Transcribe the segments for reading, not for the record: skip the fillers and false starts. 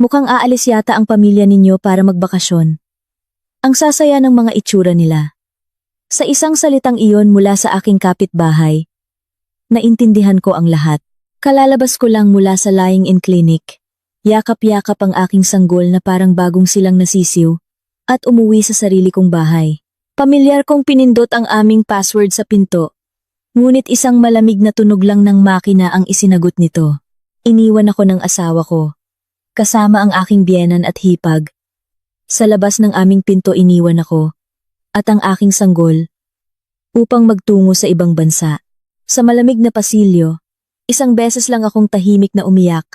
Mukhang aalis yata ang pamilya ninyo para magbakasyon. Ang sasaya ng mga itsura nila. Sa isang salitang iyon mula sa aking kapitbahay, naintindihan ko ang lahat. Kalalabas ko lang mula sa lying-in clinic. Yakap-yakap ang aking sanggol na parang bagong silang nasisiw at umuwi sa sarili kong bahay. Pamilyar kong pinindot ang aming password sa pinto. Ngunit isang malamig na tunog lang ng makina ang isinagot nito. Iniwan ako ng asawa ko, kasama ang aking biyenan at hipag. Sa labas ng aming pinto iniwan ako, at ang aking sanggol, upang magtungo sa ibang bansa. Sa malamig na pasilyo, isang beses lang akong tahimik na umiyak,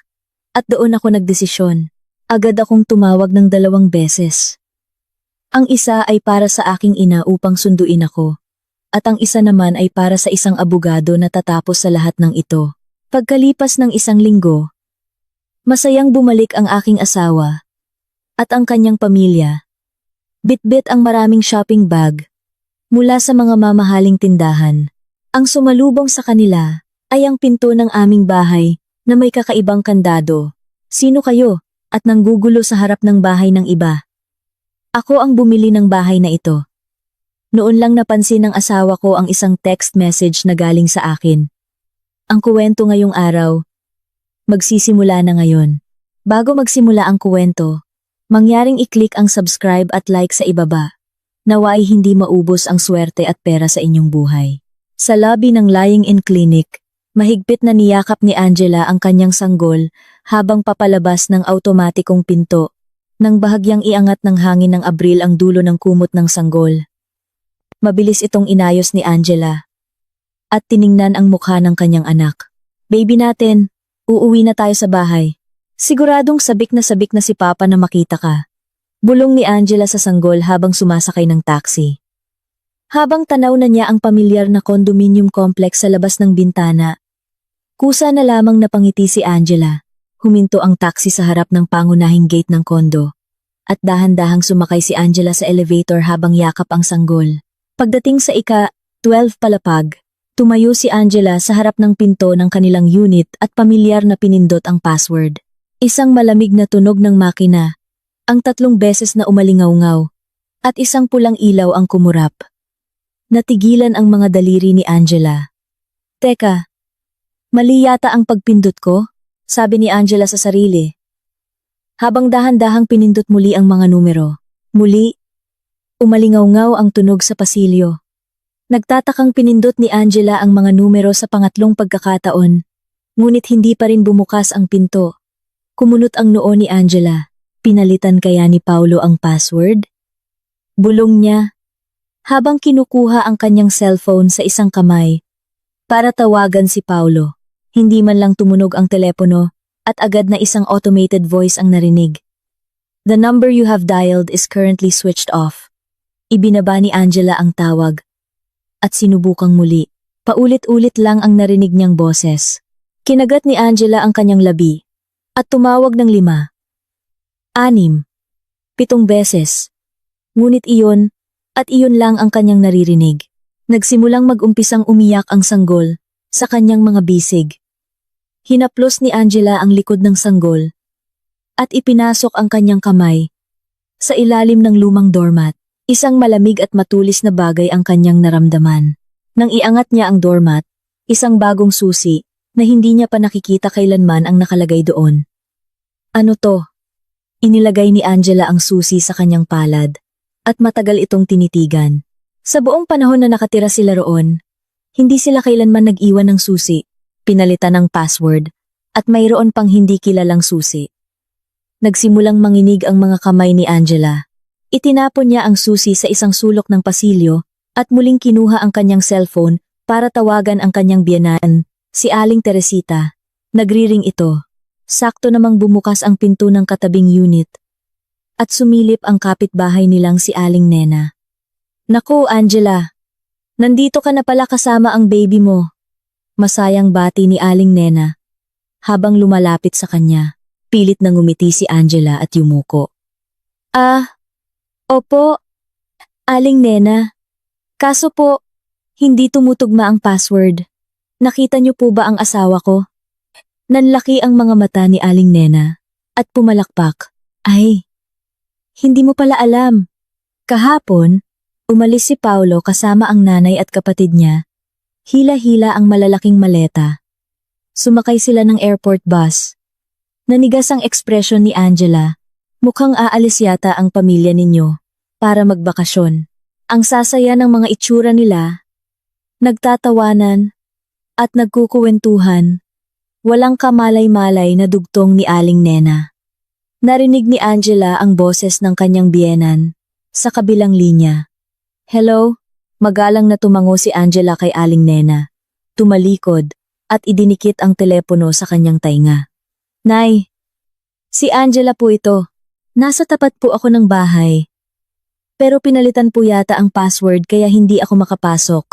at doon ako nagdesisyon. Agad akong tumawag ng 2 beses. Ang isa ay para sa aking ina upang sunduin ako, at ang isa naman ay para sa isang abogado na tatapos sa lahat ng ito. Pagkalipas ng 1 linggo, masayang bumalik ang aking asawa at ang kanyang pamilya. Bitbit ang maraming shopping bag mula sa mga mamahaling tindahan. Ang sumalubong sa kanila ay ang pinto ng aming bahay na may kakaibang kandado. Sino kayo? At nanggugulo sa harap ng bahay ng iba. Ako ang bumili ng bahay na ito. Noon lang napansin ng asawa ko ang isang text message na galing sa akin. Ang kuwento ngayong araw, magsisimula na ngayon. Bago magsimula ang kuwento, mangyaring i-click ang subscribe at like sa ibaba. Naway hindi maubos ang swerte at pera sa inyong buhay. Sa lobby ng lying-in clinic, mahigpit na niyakap ni Angela ang kanyang sanggol habang papalabas ng automatikong pinto. Nang bahagyang iangat ng hangin ng abril ang dulo ng kumot ng sanggol. Mabilis itong inayos ni Angela at tiningnan ang mukha ng kanyang anak. Baby natin, uuwi na tayo sa bahay. Siguradong sabik na si Papa na makita ka. Bulong ni Angela sa sanggol habang sumasakay ng taxi. Habang tanaw na niya ang pamilyar na condominium complex sa labas ng bintana, kusa na lamang napangiti si Angela. Huminto ang taxi sa harap ng pangunahing gate ng kondo. At dahan-dahang sumakay si Angela sa elevator habang yakap ang sanggol. Pagdating sa ika-12 palapag, tumayo si Angela sa harap ng pinto ng kanilang unit at pamilyar na pinindot ang password. Isang malamig na tunog ng makina, ang 3 beses na umalingaw-ngaw, at isang pulang ilaw ang kumurap. Natigilan ang mga daliri ni Angela. Teka, mali yata ang pagpindot ko, sabi ni Angela sa sarili. Habang dahan-dahang pinindot muli ang mga numero. Muli, umalingaw-ngaw ang tunog sa pasilyo. Nagtatakang pinindot ni Angela ang mga numero sa pangatlong pagkakataon, ngunit hindi pa rin bumukas ang pinto. Kumunot ang noo ni Angela. Pinalitan kaya ni Paulo ang password? Bulong niya, habang kinukuha ang kanyang cellphone sa isang kamay, para tawagan si Paulo. Hindi man lang tumunog ang telepono, at agad na isang automated voice ang narinig. The number you have dialed is currently switched off. Ibinaba ni Angela ang tawag. At sinubukang muli. Paulit-ulit lang ang narinig niyang boses. Kinagat ni Angela ang kanyang labi. At tumawag ng 5, 6, 7 beses. Ngunit iyon, at iyon lang ang kanyang naririnig. Nagsimulang mag-umpisang umiyak ang sanggol sa kanyang mga bisig. Hinaplos ni Angela ang likod ng sanggol at ipinasok ang kanyang kamay sa ilalim ng lumang doormat. Isang malamig at matulis na bagay ang kanyang naramdaman. Nang iangat niya ang doormat, isang bagong susi na hindi niya pa nakikita kailanman ang nakalagay doon. Ano to? Inilagay ni Angela ang susi sa kanyang palad at matagal itong tinitigan. Sa buong panahon na nakatira sila roon, hindi sila kailanman nag-iwan ng susi. Pinalitan ng password, at mayroon pang hindi kilalang susi. Nagsimulang manginig ang mga kamay ni Angela. Itinapon niya ang susi sa isang sulok ng pasilyo, at muling kinuha ang kanyang cellphone para tawagan ang kanyang biyenan, si Aling Teresita. Nagriring ito. Sakto namang bumukas ang pinto ng katabing unit. At sumilip ang kapitbahay nilang si Aling Nena. Naku, Angela. Nandito ka na pala kasama ang baby mo. Masayang bati ni Aling Nena. Habang lumalapit sa kanya, pilit na ngumiti si Angela at yumuko. Opo, Aling Nena. Kaso po, hindi tumutugma ang password. Nakita niyo po ba ang asawa ko? Nanlaki ang mga mata ni Aling Nena at pumalakpak. Ay, hindi mo pala alam. Kahapon, umalis si Paulo kasama ang nanay at kapatid niya. Hila-hila ang malalaking maleta. Sumakay sila ng airport bus. Nanigas ang ekspresyon ni Angela. Mukhang aalis yata ang pamilya ninyo para magbakasyon. Ang sasaya ng mga itsura nila, nagtatawanan at nagkukuwentuhan. Walang kamalay-malay na dugtong ni Aling Nena. Narinig ni Angela ang boses ng kanyang biyenan sa kabilang linya. Hello? Magalang na tumango si Angela kay Aling Nena. Tumalikod at idinikit ang telepono sa kanyang tainga. Nay, si Angela po ito. Nasa tapat po ako ng bahay. Pero pinalitan po yata ang password kaya hindi ako makapasok.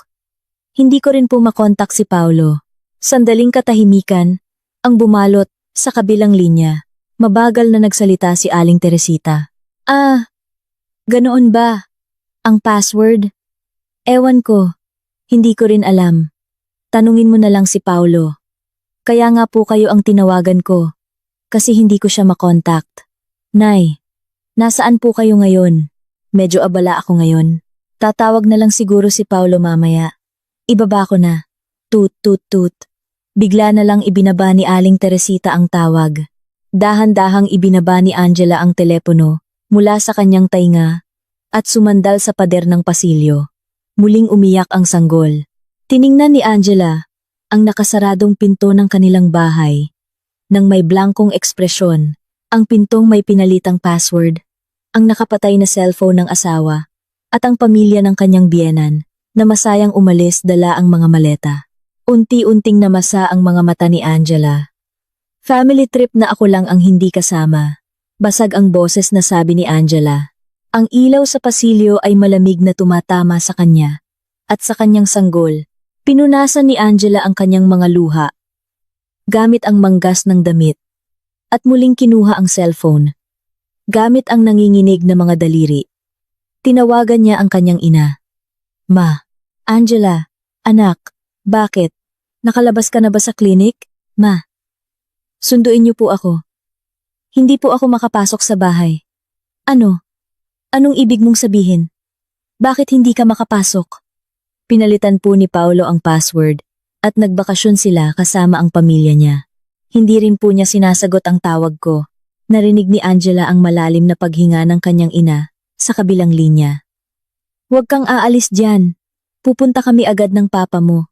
Hindi ko rin po makontak si Paulo. Sandaling katahimikan ang bumalot sa kabilang linya. Mabagal na nagsalita si Aling Teresita. Ganoon ba? Ang password? Ewan ko. Hindi ko rin alam. Tanungin mo na lang si Paulo. Kaya nga po kayo ang tinawagan ko. Kasi hindi ko siya makontakt. Nay, nasaan po kayo ngayon? Medyo abala ako ngayon. Tatawag na lang siguro si Paulo mamaya. Ibaba ko na. Tut tut tut. Bigla na lang ibinaba ni Aling Teresita ang tawag. Dahan-dahang ibinaba ni Angela ang telepono mula sa kanyang tainga at sumandal sa pader ng pasilyo. Muling umiyak ang sanggol. Tiningnan ni Angela ang nakasaradong pinto ng kanilang bahay. Nang may blankong ekspresyon, ang pintong may pinalitang password, ang nakapatay na cellphone ng asawa, at ang pamilya ng kanyang biyenan na masayang umalis dala ang mga maleta. Unti-unting namasa ang mga mata ni Angela. Family trip na ako lang ang hindi kasama. Basag ang boses na sabi ni Angela. Ang ilaw sa pasilyo ay malamig na tumatama sa kanya. At sa kanyang sanggol, pinunasan ni Angela ang kanyang mga luha. Gamit ang manggas ng damit. At muling kinuha ang cellphone. Gamit ang nanginginig na mga daliri. Tinawagan niya ang kanyang ina. Ma, Angela, anak, bakit? Nakalabas ka na ba sa klinik? Ma. Sunduin niyo po ako. Hindi po ako makapasok sa bahay. Ano? Anong ibig mong sabihin? Bakit hindi ka makapasok? Pinalitan po ni Paulo ang password at nagbakasyon sila kasama ang pamilya niya. Hindi rin po niya sinasagot ang tawag ko. Narinig ni Angela ang malalim na paghinga ng kanyang ina sa kabilang linya. Huwag kang aalis diyan. Pupunta kami agad ng papa mo.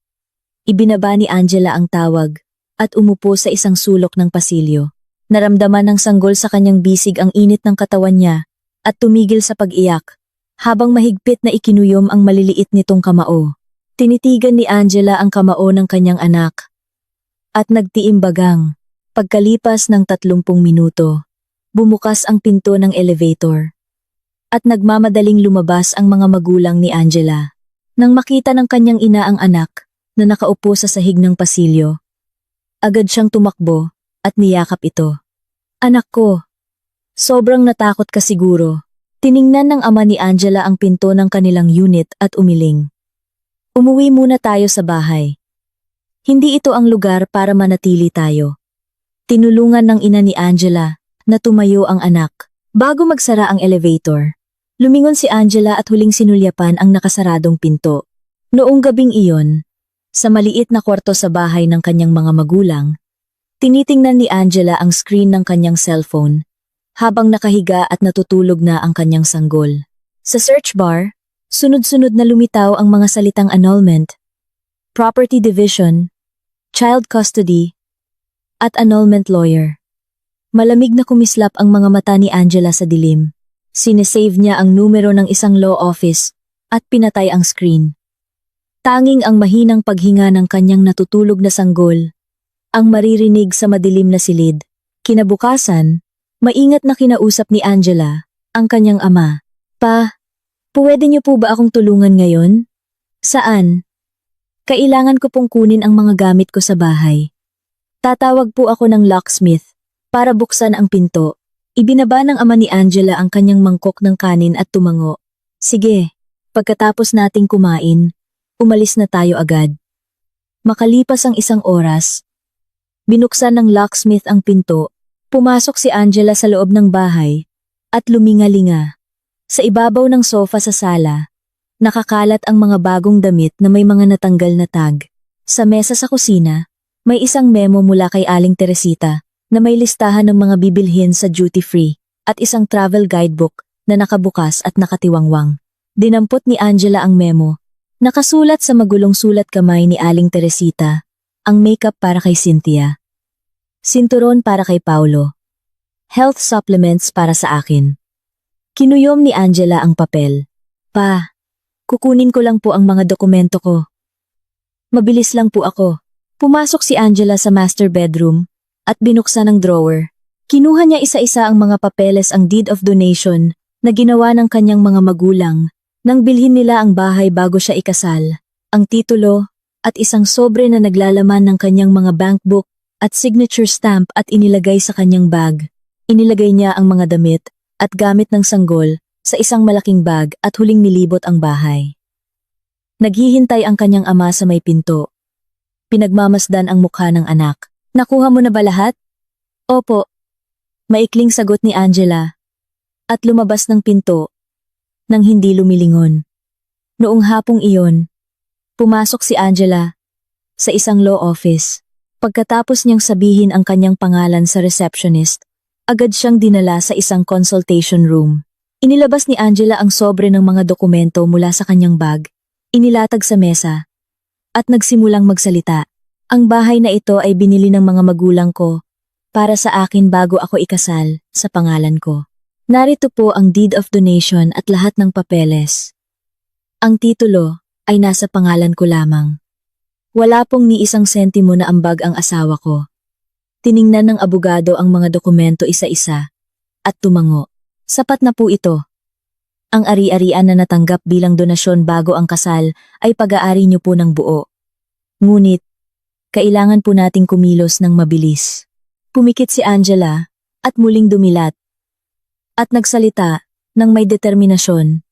Ibinaba ni Angela ang tawag at umupo sa isang sulok ng pasilyo. Naramdaman ng sanggol sa kanyang bisig ang init ng katawan niya at tumigil sa pag-iyak habang mahigpit na ikinuyom ang maliliit nitong kamao. Tinitigan ni Angela ang kamao ng kanyang anak at nagtiimbagang. Pagkalipas ng 30 minuto, bumukas ang pinto ng elevator at nagmamadaling lumabas ang mga magulang ni Angela. Nang makita ng kanyang ina ang anak na nakaupo sa sahig ng pasilyo, agad siyang tumakbo at niyakap ito. Anak ko, sobrang natakot ka siguro. Tiningnan ng ama ni Angela ang pinto ng kanilang unit at umiling. Umuwi muna tayo sa bahay. Hindi ito ang lugar para manatili tayo. Tinulungan ng ina ni Angela na tumayo ang anak. Bago magsara ang elevator, lumingon si Angela at huling sinulyapan ang nakasaradong pinto. Noong gabing iyon, sa maliit na kwarto sa bahay ng kanyang mga magulang, tinitingnan ni Angela ang screen ng kanyang cellphone habang nakahiga at natutulog na ang kanyang sanggol. Sa search bar, sunod-sunod na lumitaw ang mga salitang annulment, property division, child custody, at annulment lawyer. Malamig na kumislap ang mga mata ni Angela sa dilim. Sinesave niya ang numero ng isang law office at pinatay ang screen. Tanging ang mahinang paghinga ng kanyang natutulog na sanggol ang maririnig sa madilim na silid. Kinabukasan, maingat na kinausap ni Angela ang kanyang ama. Pa, pwede niyo po ba akong tulungan ngayon? Saan? Kailangan ko pong kunin ang mga gamit ko sa bahay. Tatawag po ako ng locksmith para buksan ang pinto. Ibinaba ng ama ni Angela ang kanyang mangkok ng kanin at tumango. Sige, pagkatapos nating kumain, umalis na tayo agad. Makalipas ang 1 oras, binuksan ng locksmith ang pinto Pumasok si Angela sa loob ng bahay at lumingalinga. Sa ibabaw ng sofa sa sala, nakakalat ang mga bagong damit na may mga natanggal na tag. Sa mesa sa kusina, may isang memo mula kay Aling Teresita na may listahan ng mga bibilhin sa duty free at isang travel guidebook na nakabukas at nakatiwangwang. Dinampot ni Angela ang memo. Nakasulat sa magulong sulat kamay ni Aling Teresita, ang makeup para kay Cynthia. Sinturon para kay Paulo. Health supplements para sa akin. Kinuyom ni Angela ang papel. Pa, kukunin ko lang po ang mga dokumento ko. Mabilis lang po ako. Pumasok si Angela sa master bedroom at binuksan ang drawer. Kinuha niya isa-isa ang mga papeles, ang deed of donation na ginawa ng kanyang mga magulang nang bilhin nila ang bahay bago siya ikasal, ang titulo at isang sobre na naglalaman ng kanyang mga bankbook at signature stamp at inilagay sa kanyang bag. Inilagay niya ang mga damit at gamit ng sanggol sa isang malaking bag at huling nilibot ang bahay. Naghihintay ang kanyang ama sa may pinto. Pinagmamasdan ang mukha ng anak. Nakuha mo na ba lahat? Opo. Maikling sagot ni Angela at lumabas ng pinto nang hindi lumilingon. Noong hapong iyon, pumasok si Angela sa isang law office. Pagkatapos niyang sabihin ang kanyang pangalan sa receptionist, agad siyang dinala sa isang consultation room. Inilabas ni Angela ang sobre ng mga dokumento mula sa kanyang bag, inilatag sa mesa, at nagsimulang magsalita. Ang bahay na ito ay binili ng mga magulang ko para sa akin bago ako ikasal sa pangalan ko. Narito po ang deed of donation at lahat ng papeles. Ang titulo ay nasa pangalan ko lamang. Wala pong ni isang sentimo na ambag ang asawa ko. Tiningnan ng abogado ang mga dokumento isa-isa at tumango. Sapat na po ito. Ang ari-arian na natanggap bilang donasyon bago ang kasal ay pag-aari niyo po ng buo. Ngunit, kailangan po nating kumilos ng mabilis. Pumikit si Angela at muling dumilat. At nagsalita ng may determinasyon.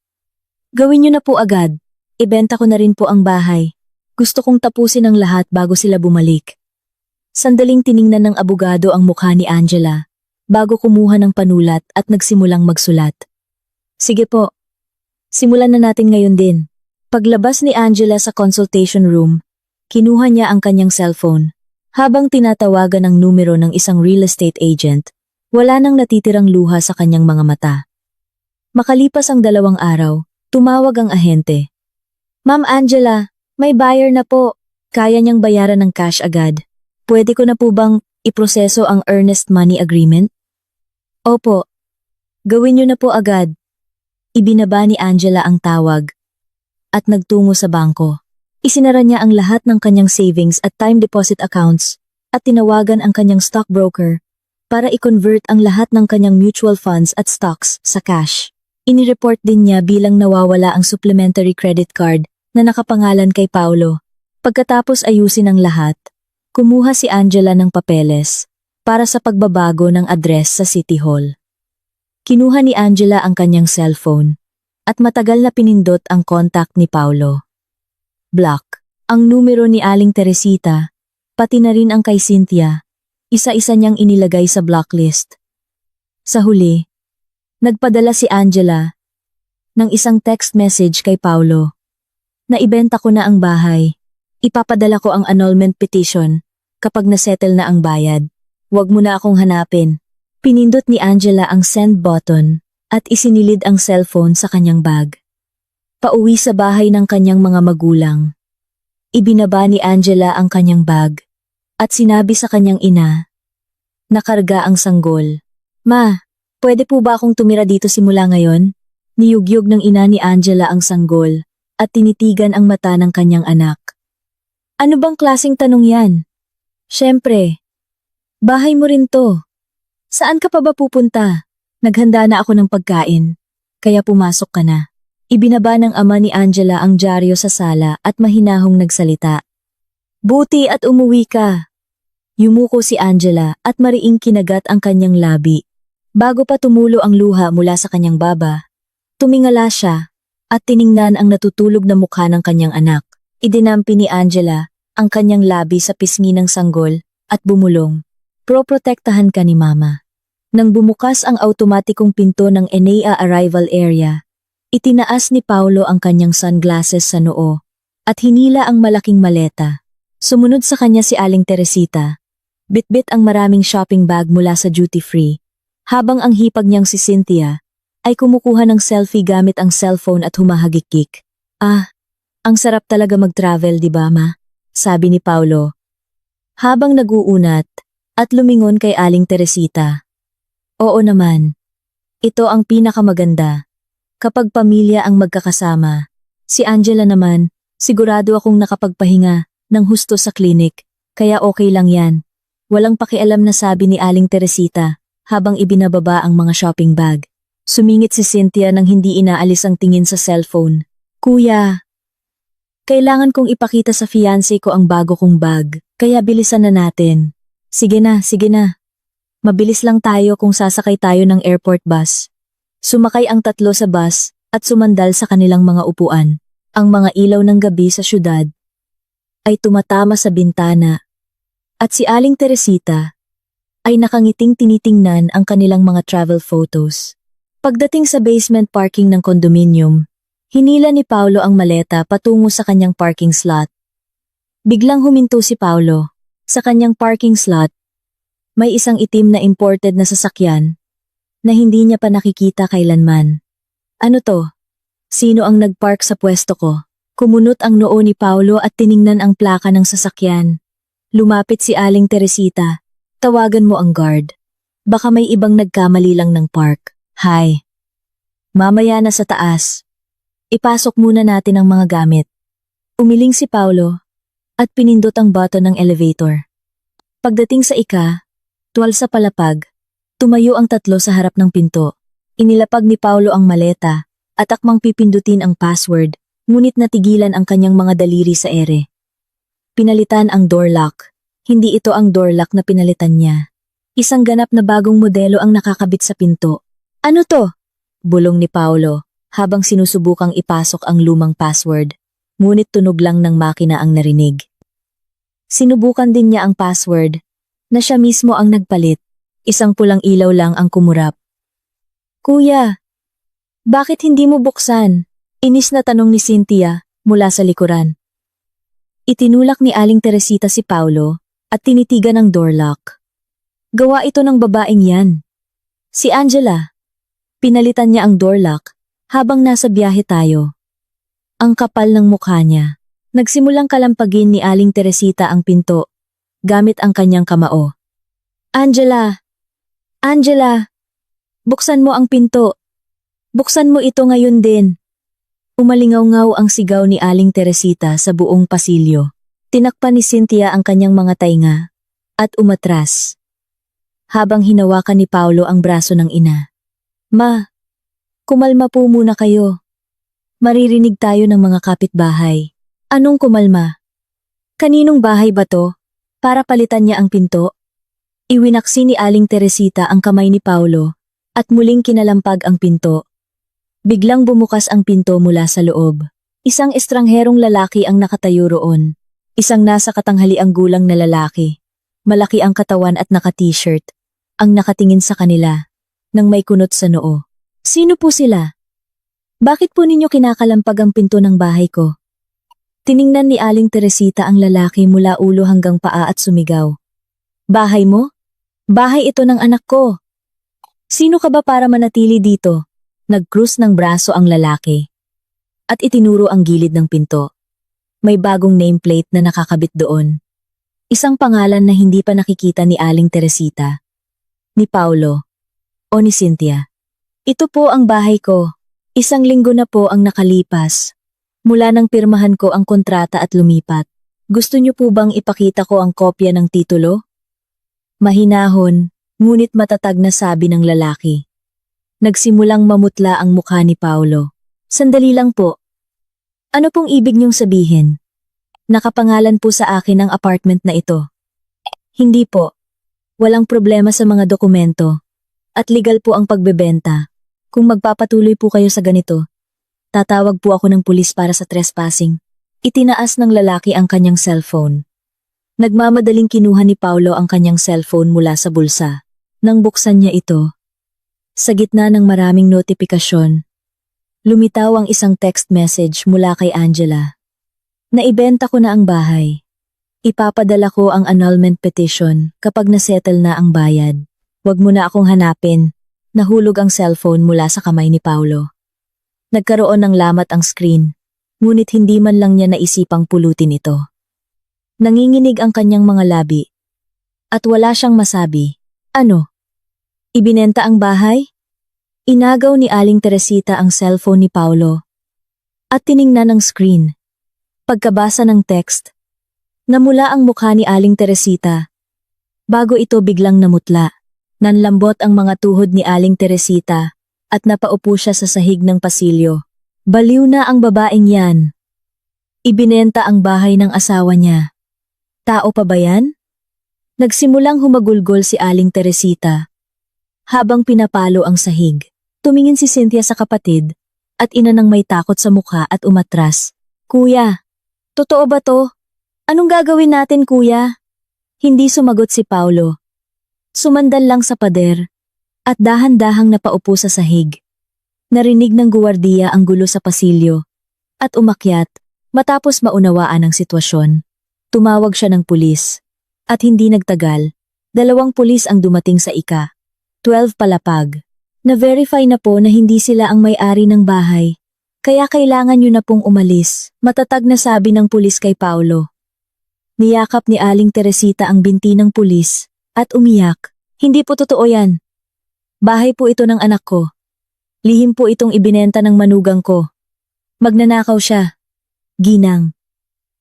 Gawin niyo na po agad. Ibenta ko na rin po ang bahay. Gusto kong tapusin ang lahat bago sila bumalik. Sandaling tiningnan ng abogado ang mukha ni Angela bago kumuha ng panulat at nagsimulang magsulat. Sige po. Simulan na natin ngayon din. Paglabas ni Angela sa consultation room, kinuha niya ang kanyang cellphone. Habang tinatawagan ang numero ng isang real estate agent, wala nang natitirang luha sa kanyang mga mata. Makalipas ang 2 araw, tumawag ang ahente. Ma'am Angela, may buyer na po. Kaya niyang bayaran ng cash agad. Pwede ko na po bang iproseso ang earnest money agreement? Opo. Gawin niyo na po agad. Ibinaba ni Angela ang tawag at nagtungo sa bangko. Isinara niya ang lahat ng kanyang savings at time deposit accounts at tinawagan ang kanyang stockbroker para i-convert ang lahat ng kanyang mutual funds at stocks sa cash. Inireport din niya bilang nawawala ang supplementary credit card na nakapangalan kay Paulo. Pagkatapos ayusin ang lahat, kumuha si Angela ng papeles para sa pagbabago ng address sa City Hall. Kinuha ni Angela ang kanyang cellphone at matagal na pinindot ang contact ni Paulo. Block. Ang numero ni Aling Teresita, pati na rin ang kay Cynthia, isa-isa niyang inilagay sa blacklist. Sa huli, nagpadala si Angela ng isang text message kay Paulo. Naibenta ko na ang bahay. Ipapadala ko ang annulment petition kapag nasettle na ang bayad. Huwag mo na akong hanapin. Pinindot ni Angela ang send button at isinilid ang cellphone sa kanyang bag. Pauwi sa bahay ng kanyang mga magulang. Ibinaba ni Angela ang kanyang bag at sinabi sa kanyang ina. Nakarga ang sanggol. Ma, pwede po ba akong tumira dito simula ngayon? Niyugyug ng ina ni Angela ang sanggol at tinitigan ang mata ng kanyang anak. Ano bang klaseng tanong yan? Siyempre, bahay mo rin to. Saan ka pa ba pupunta? Naghanda na ako ng pagkain, kaya pumasok ka na. Ibinaba ng ama ni Angela ang dyaryo sa sala at mahinahong nagsalita. Buti at umuwi ka. Yumuko si Angela at mariing kinagat ang kanyang labi. Bago pa tumulo ang luha mula sa kanyang baba, tumingala siya at tiningnan ang natutulog na mukha ng kanyang anak. Idinampi ni Angela ang kanyang labi sa pisngi ng sanggol at bumulong. Proprotektahan ka ni Mama. Nang bumukas ang automatikong pinto ng Enea arrival area, itinaas ni Paulo ang kanyang sunglasses sa noo at hinila ang malaking maleta. Sumunod sa kanya si Aling Teresita. Bitbit ang maraming shopping bag mula sa duty-free, habang ang hipag niyang si Cynthia ay kumukuha ng selfie gamit ang cellphone at humahagikik. Ah, ang sarap talaga mag-travel, di ba, ma? Sabi ni Paulo, habang nag-uunat at lumingon kay Aling Teresita. Oo naman. Ito ang pinakamaganda. Kapag pamilya ang magkakasama. Si Angela naman, sigurado akong nakapagpahinga ng husto sa klinik, kaya okay lang yan. Walang pakialam na sabi ni Aling Teresita habang ibinababa ang mga shopping bag. Sumingit si Cynthia nang hindi inaalis ang tingin sa cellphone. Kuya, kailangan kong ipakita sa fiancé ko ang bago kong bag, kaya bilisan na natin. Sige na, sige na. Mabilis lang tayo kung sasakay tayo ng airport bus. Sumakay ang tatlo sa bus at sumandal sa kanilang mga upuan. Ang mga ilaw ng gabi sa syudad ay tumatama sa bintana at si Aling Teresita ay nakangiting tinitingnan ang kanilang mga travel photos. Pagdating sa basement parking ng condominium, hinila ni Paulo ang maleta patungo sa kanyang parking slot. Biglang huminto si Paulo. Sa kanyang parking slot, may isang itim na imported na sasakyan na hindi niya pa nakikita kailanman. Ano to? Sino ang nagpark sa pwesto ko? Kumunot ang noo ni Paulo at tiningnan ang plaka ng sasakyan. Lumapit si Aling Teresita. Tawagan mo ang guard. Baka may ibang nagkamali lang ng park. Hi. Mamaya na sa taas. Ipasok muna natin ang mga gamit. Umiling si Paulo at pinindot ang button ng elevator. Pagdating sa tuwal sa palapag, tumayo ang tatlo sa harap ng pinto. Inilapag ni Paulo ang maleta at akmang pipindutin ang password, ngunit natigilan ang kanyang mga daliri sa ere. Pinalitan ang door lock. Hindi ito ang door lock na pinalitan niya. Isang ganap na bagong modelo ang nakakabit sa pinto. Ano to? Bulong ni Paulo habang sinusubukang ipasok ang lumang password, ngunit tunog lang ng makina ang narinig. Sinubukan din niya ang password, na siya mismo ang nagpalit. Isang pulang ilaw lang ang kumurap. Kuya, bakit hindi mo buksan? Inis na tanong ni Cynthia mula sa likuran. Itinulak ni Aling Teresita si Paulo at tinitigan ang door lock. Gawa ito ng babaeng yan. Si Angela. Pinalitan niya ang door lock habang nasa biyahe tayo. Ang kapal ng mukha niya. Nagsimulang kalampagin ni Aling Teresita ang pinto gamit ang kanyang kamao. Angela! Angela! Buksan mo ang pinto. Buksan mo ito ngayon din. Umalingaw-ngaw ang sigaw ni Aling Teresita sa buong pasilyo. Tinakpan ni Cynthia ang kanyang mga tainga at umatras. Habang hinawakan ni Paulo ang braso ng ina. Ma, kumalma po muna kayo. Maririnig tayo ng mga kapitbahay. Anong kumalma? Kaninong bahay ba to? Para palitan niya ang pinto? Iwinaksi ni Aling Teresita ang kamay ni Paulo at muling kinalampag ang pinto. Biglang bumukas ang pinto mula sa loob. Isang estrangherong lalaki ang nakatayo roon. Isang nasa katanghaliang gulang na lalaki. Malaki ang katawan at naka-t-shirt. Ang nakatingin sa kanila nang may kunot sa noo. Sino po sila? Bakit po ninyo kinakalampag ang pinto ng bahay ko? Tiningnan ni Aling Teresita ang lalaki mula ulo hanggang paa at sumigaw. Bahay mo? Bahay ito ng anak ko. Sino ka ba para manatili dito? Nag-krus ng braso ang lalaki. At itinuro ang gilid ng pinto. May bagong nameplate na nakakabit doon. Isang pangalan na hindi pa nakikita ni Aling Teresita. Ni Paulo. O ni Cynthia. Ito po ang bahay ko. Isang linggo na po ang nakalipas. Mula nang pirmahan ko ang kontrata at lumipat. Gusto niyo po bang ipakita ko ang kopya ng titulo? Mahinahon, ngunit matatag na sabi ng lalaki. Nagsimulang mamutla ang mukha ni Paulo. Sandali lang po. Ano pong ibig niyong sabihin? Nakapangalan po sa akin ang apartment na ito. Hindi po. Walang problema sa mga dokumento. At legal po ang pagbebenta. Kung magpapatuloy po kayo sa ganito, tatawag po ako ng pulis para sa trespassing. Itinaas ng lalaki ang kanyang cellphone. Nagmamadaling kinuha ni Paulo ang kanyang cellphone mula sa bulsa. Nang buksan niya ito, sa gitna ng maraming notifikasyon, lumitaw ang isang text message mula kay Angela. Naibenta ko na ang bahay. Ipapadala ko ang annulment petition kapag nasettle na ang bayad. Huwag mo na akong hanapin. Nahulog ang cellphone mula sa kamay ni Paulo. Nagkaroon ng lamat ang screen, ngunit hindi man lang niya naisipang pulutin ito. Nanginginig ang kanyang mga labi. At wala siyang masabi. Ano? Ibinenta ang bahay? Inagaw ni Aling Teresita ang cellphone ni Paulo. At tiningnan ang screen. Pagkabasa ng text, namula ang mukha ni Aling Teresita. Bago ito biglang namutla, nanlambot ang mga tuhod ni Aling Teresita at napaupo siya sa sahig ng pasilyo. Baliw na ang babaeng yan. Ibinenta ang bahay ng asawa niya. Tao pa ba yan? Nagsimulang humagulgol si Aling Teresita. Habang pinapalo ang sahig, tumingin si Cynthia sa kapatid at ina nang may takot sa mukha at umatras. Kuya, totoo ba to? Anong gagawin natin, kuya? Hindi sumagot si Paulo. Sumandal lang sa pader at dahan-dahang napaupo sa sahig. Narinig ng guwardiya ang gulo sa pasilyo at umakyat matapos maunawaan ang sitwasyon. Tumawag siya ng pulis at hindi nagtagal, 2 pulis ang dumating sa 12 palapag. Na-verify na po na hindi sila ang may-ari ng bahay. Kaya kailangan nyo na pong umalis, matatag na sabi ng pulis kay Paulo. Niyakap ni Aling Teresita ang binti ng pulis at umiyak. Hindi po totoo yan. Bahay po ito ng anak ko. Lihim po itong ibinenta ng manugang ko. Magnanakaw siya. Ginang.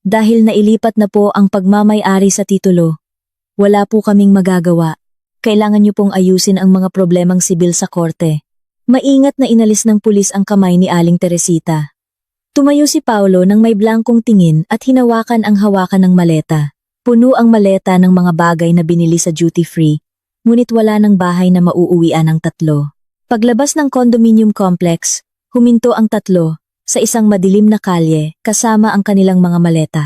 Dahil nailipat na po ang pagmamay-ari sa titulo, wala po kaming magagawa. Kailangan niyo pong ayusin ang mga problemang sibil sa korte. Maingat na inalis ng pulis ang kamay ni Aling Teresita. Tumayo si Paulo nang may blankong tingin at hinawakan ang hawakan ng maleta. Puno ang maleta ng mga bagay na binili sa duty-free, ngunit wala ng bahay na mauuwian ang 3. Paglabas ng condominium complex, huminto ang 3 sa isang madilim na kalye kasama ang kanilang mga maleta.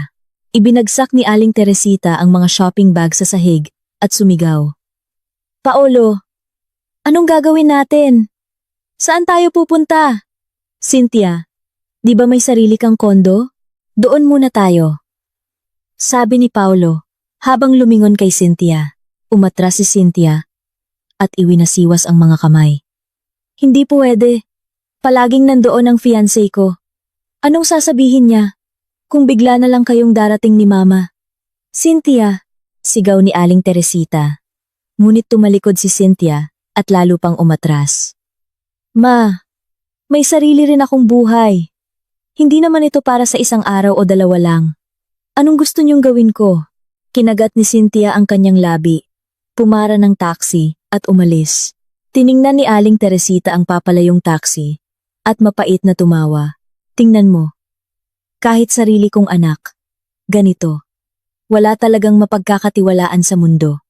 Ibinagsak ni Aling Teresita ang mga shopping bag sa sahig at sumigaw. Paulo, anong gagawin natin? Saan tayo pupunta? Cynthia, di ba may sarili kang kondo? Doon muna tayo. Sabi ni Paulo, habang lumingon kay Cynthia. Umatras si Cynthia at iwinasiwas ang mga kamay. Hindi pwede. Palaging nandoon ang fiancé ko. Anong sasabihin niya? Kung bigla na lang kayong darating ni Mama. Cynthia, sigaw ni Aling Teresita. Ngunit tumalikod si Cynthia at lalo pang umatras. Ma, may sarili rin akong buhay. Hindi naman ito para sa isang araw o 2 lang. Anong gusto niyong gawin ko? Kinagat ni Cynthia ang kanyang labi. Pumara ng taxi at umalis. Tiningnan ni Aling Teresita ang papalayong taxi at mapait na tumawa. Tingnan mo. Kahit sarili kong anak, ganito. Wala talagang mapagkakatiwalaan sa mundo.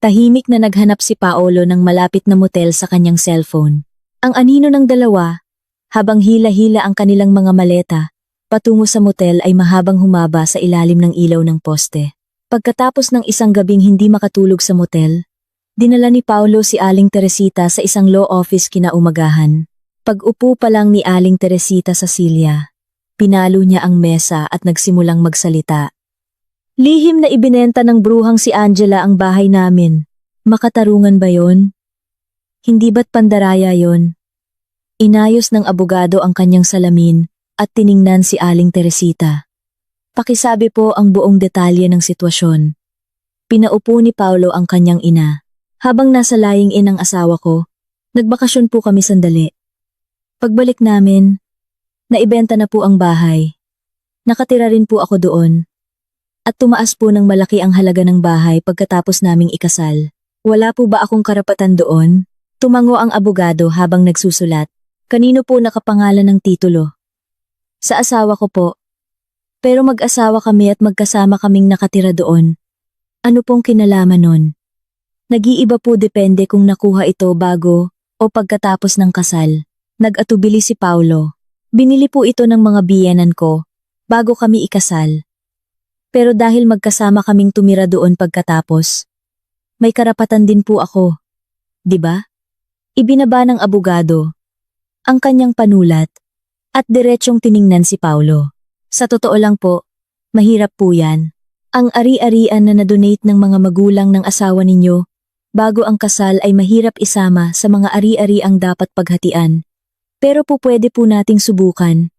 Tahimik na naghanap si Paulo ng malapit na motel sa kanyang cellphone. Ang anino ng 2, habang hila-hila ang kanilang mga maleta, patungo sa motel ay mahabang humaba sa ilalim ng ilaw ng poste. Pagkatapos ng isang gabing hindi makatulog sa motel, dinala ni Paulo si Aling Teresita sa isang law office kinaumagahan. Pag-upo pa lang ni Aling Teresita sa silya, pinalo niya ang mesa at nagsimulang magsalita. Lihim na ibinenta ng bruhang si Angela ang bahay namin. Makatarungan ba yon? Hindi ba't pandaraya yon? Inayos ng abogado ang kanyang salamin at tiningnan si Aling Teresita. Pakisabi po ang buong detalye ng sitwasyon. Pinaupo ni Paulo ang kanyang ina. Habang nasa lying-in ang asawa ko, nagbakasyon po kami sandali. Pagbalik namin, naibenta na po ang bahay. Nakatira rin po ako doon. At tumaas po ng malaki ang halaga ng bahay pagkatapos naming ikasal. Wala po ba akong karapatan doon? Tumango ang abogado habang nagsusulat. Kanino po nakapangalan ng titulo? Sa asawa ko po. Pero mag-asawa kami at magkasama kaming nakatira doon. Ano pong kinalaman nun? Nag-iiba po depende kung nakuha ito bago o pagkatapos ng kasal. Nag-atubili si Paulo. Binili po ito ng mga biyenan ko bago kami ikasal. Pero dahil magkasama kaming tumira doon pagkatapos, may karapatan din po ako. 'di ba? Ibinaba ng abogado ang kanyang panulat at diretsyong tiningnan si Paulo. Sa totoo lang po, mahirap po yan. Ang ari-arian na na-donate ng mga magulang ng asawa ninyo bago ang kasal ay mahirap isama sa mga ari-ariang dapat paghatian. Pero po pwede po nating subukan.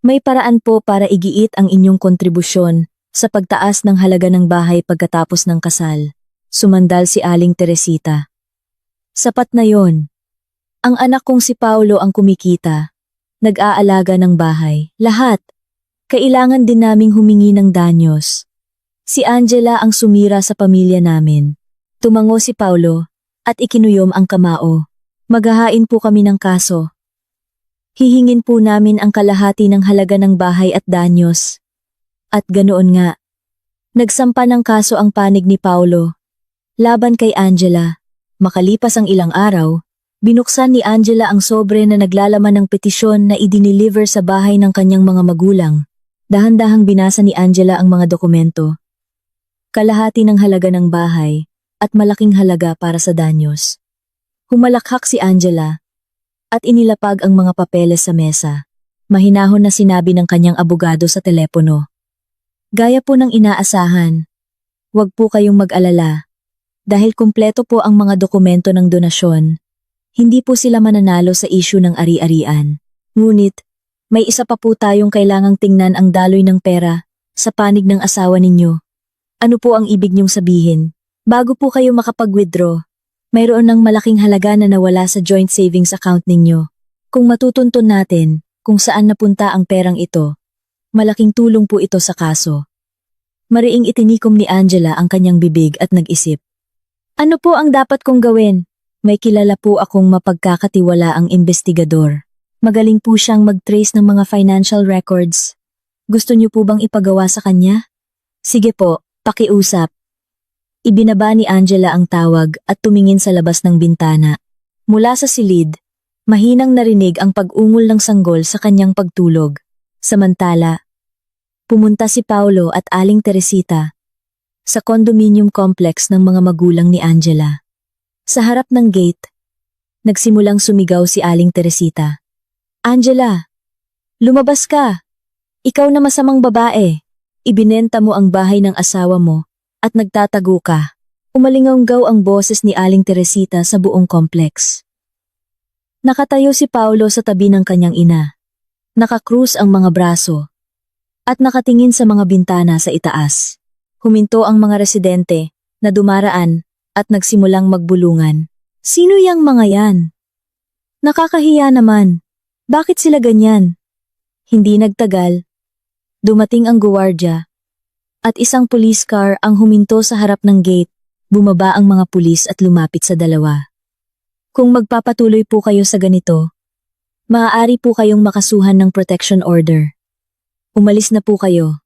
May paraan po para igiit ang inyong kontribusyon sa pagtaas ng halaga ng bahay pagkatapos ng kasal. Sumandal si Aling Teresita. Sapat na yon. Ang anak kong si Paulo ang kumikita. Nag-aalaga ng bahay. Lahat. Kailangan din naming humingi ng danyos. Si Angela ang sumira sa pamilya namin. Tumango si Paulo at ikinuyom ang kamao. Maghahain po kami ng kaso. Hihingin po namin ang kalahati ng halaga ng bahay at danyos. At ganoon nga. Nagsampa ng kaso ang panig ni Paulo laban kay Angela. Makalipas ang ilang araw, binuksan ni Angela ang sobre na naglalaman ng petisyon na idiniliver sa bahay ng kanyang mga magulang. Dahan-dahang binasa ni Angela ang mga dokumento. Kalahati ng halaga ng bahay at malaking halaga para sa danyos. Humalakhak si Angela at inilapag ang mga papeles sa mesa. Mahinahon na sinabi ng kanyang abogado sa telepono. Gaya po ng inaasahan, huwag po kayong mag-alala. Dahil kumpleto po ang mga dokumento ng donasyon, hindi po sila mananalo sa isyu ng ari-arian. Ngunit, may isa pa po tayong kailangang tingnan ang daloy ng pera sa panig ng asawa ninyo. Ano po ang ibig niyong sabihin? Bago po kayo makapag-withdraw, mayroon ng malaking halaga na nawala sa joint savings account ninyo. Kung matutuntun natin kung saan napunta ang perang ito, malaking tulong po ito sa kaso. Mariing itinikom ni Angela ang kanyang bibig at nag-isip. Ano po ang dapat kong gawin? May kilala po akong mapagkakatiwalaang investigador. Magaling po siyang mag-trace ng mga financial records. Gusto niyo po bang ipagawa sa kanya? Sige po. Pakiusap. Ibinaba ni Angela ang tawag at tumingin sa labas ng bintana. Mula sa silid, mahinang narinig ang pag-ungol ng sanggol sa kanyang pagtulog. Samantala, pumunta si Paulo at Aling Teresita sa condominium complex ng mga magulang ni Angela. Sa harap ng gate, nagsimulang sumigaw si Aling Teresita. Angela, lumabas ka! Ikaw na masamang babae! Ibinenta mo ang bahay ng asawa mo at nagtatago ka. Umalinganggaw ang boses ni Aling Teresita sa buong kompleks. Nakatayo si Paulo sa tabi ng kanyang ina. Nakakrus ang mga braso at nakatingin sa mga bintana sa itaas. Huminto ang mga residente na dumaraan at nagsimulang magbulungan. Sino yang mga yan? Nakakahiya naman. Bakit sila ganyan? Hindi nagtagal. Dumating ang guwardya at isang police car ang huminto sa harap ng gate. Bumaba ang mga pulis at lumapit sa dalawa. Kung magpapatuloy po kayo sa ganito, maaari po kayong makasuhan ng protection order. Umalis na po kayo.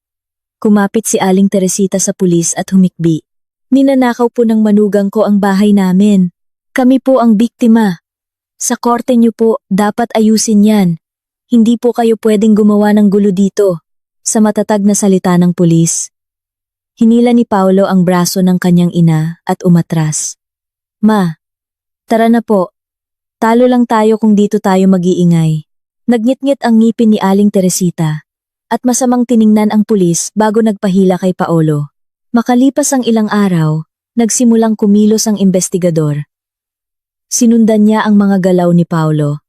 Kumapit si Aling Teresita sa pulis at humikbi. Ninanakaw po ng manugang ko ang bahay namin. Kami po ang biktima. Sa korte niyo po, dapat ayusin yan. Hindi po kayo pwedeng gumawa ng gulo dito. Sa matatag na salita ng pulis, hinila ni Paulo ang braso ng kanyang ina at umatras. Ma, tara na po. Talo lang tayo kung dito tayo mag-iingay. Nagngit-ngit ang ngipin ni Aling Teresita at masamang tiningnan ang pulis bago nagpahila kay Paulo. Makalipas ang ilang araw, nagsimulang kumilos ang investigador. Sinundan niya ang mga galaw ni Paulo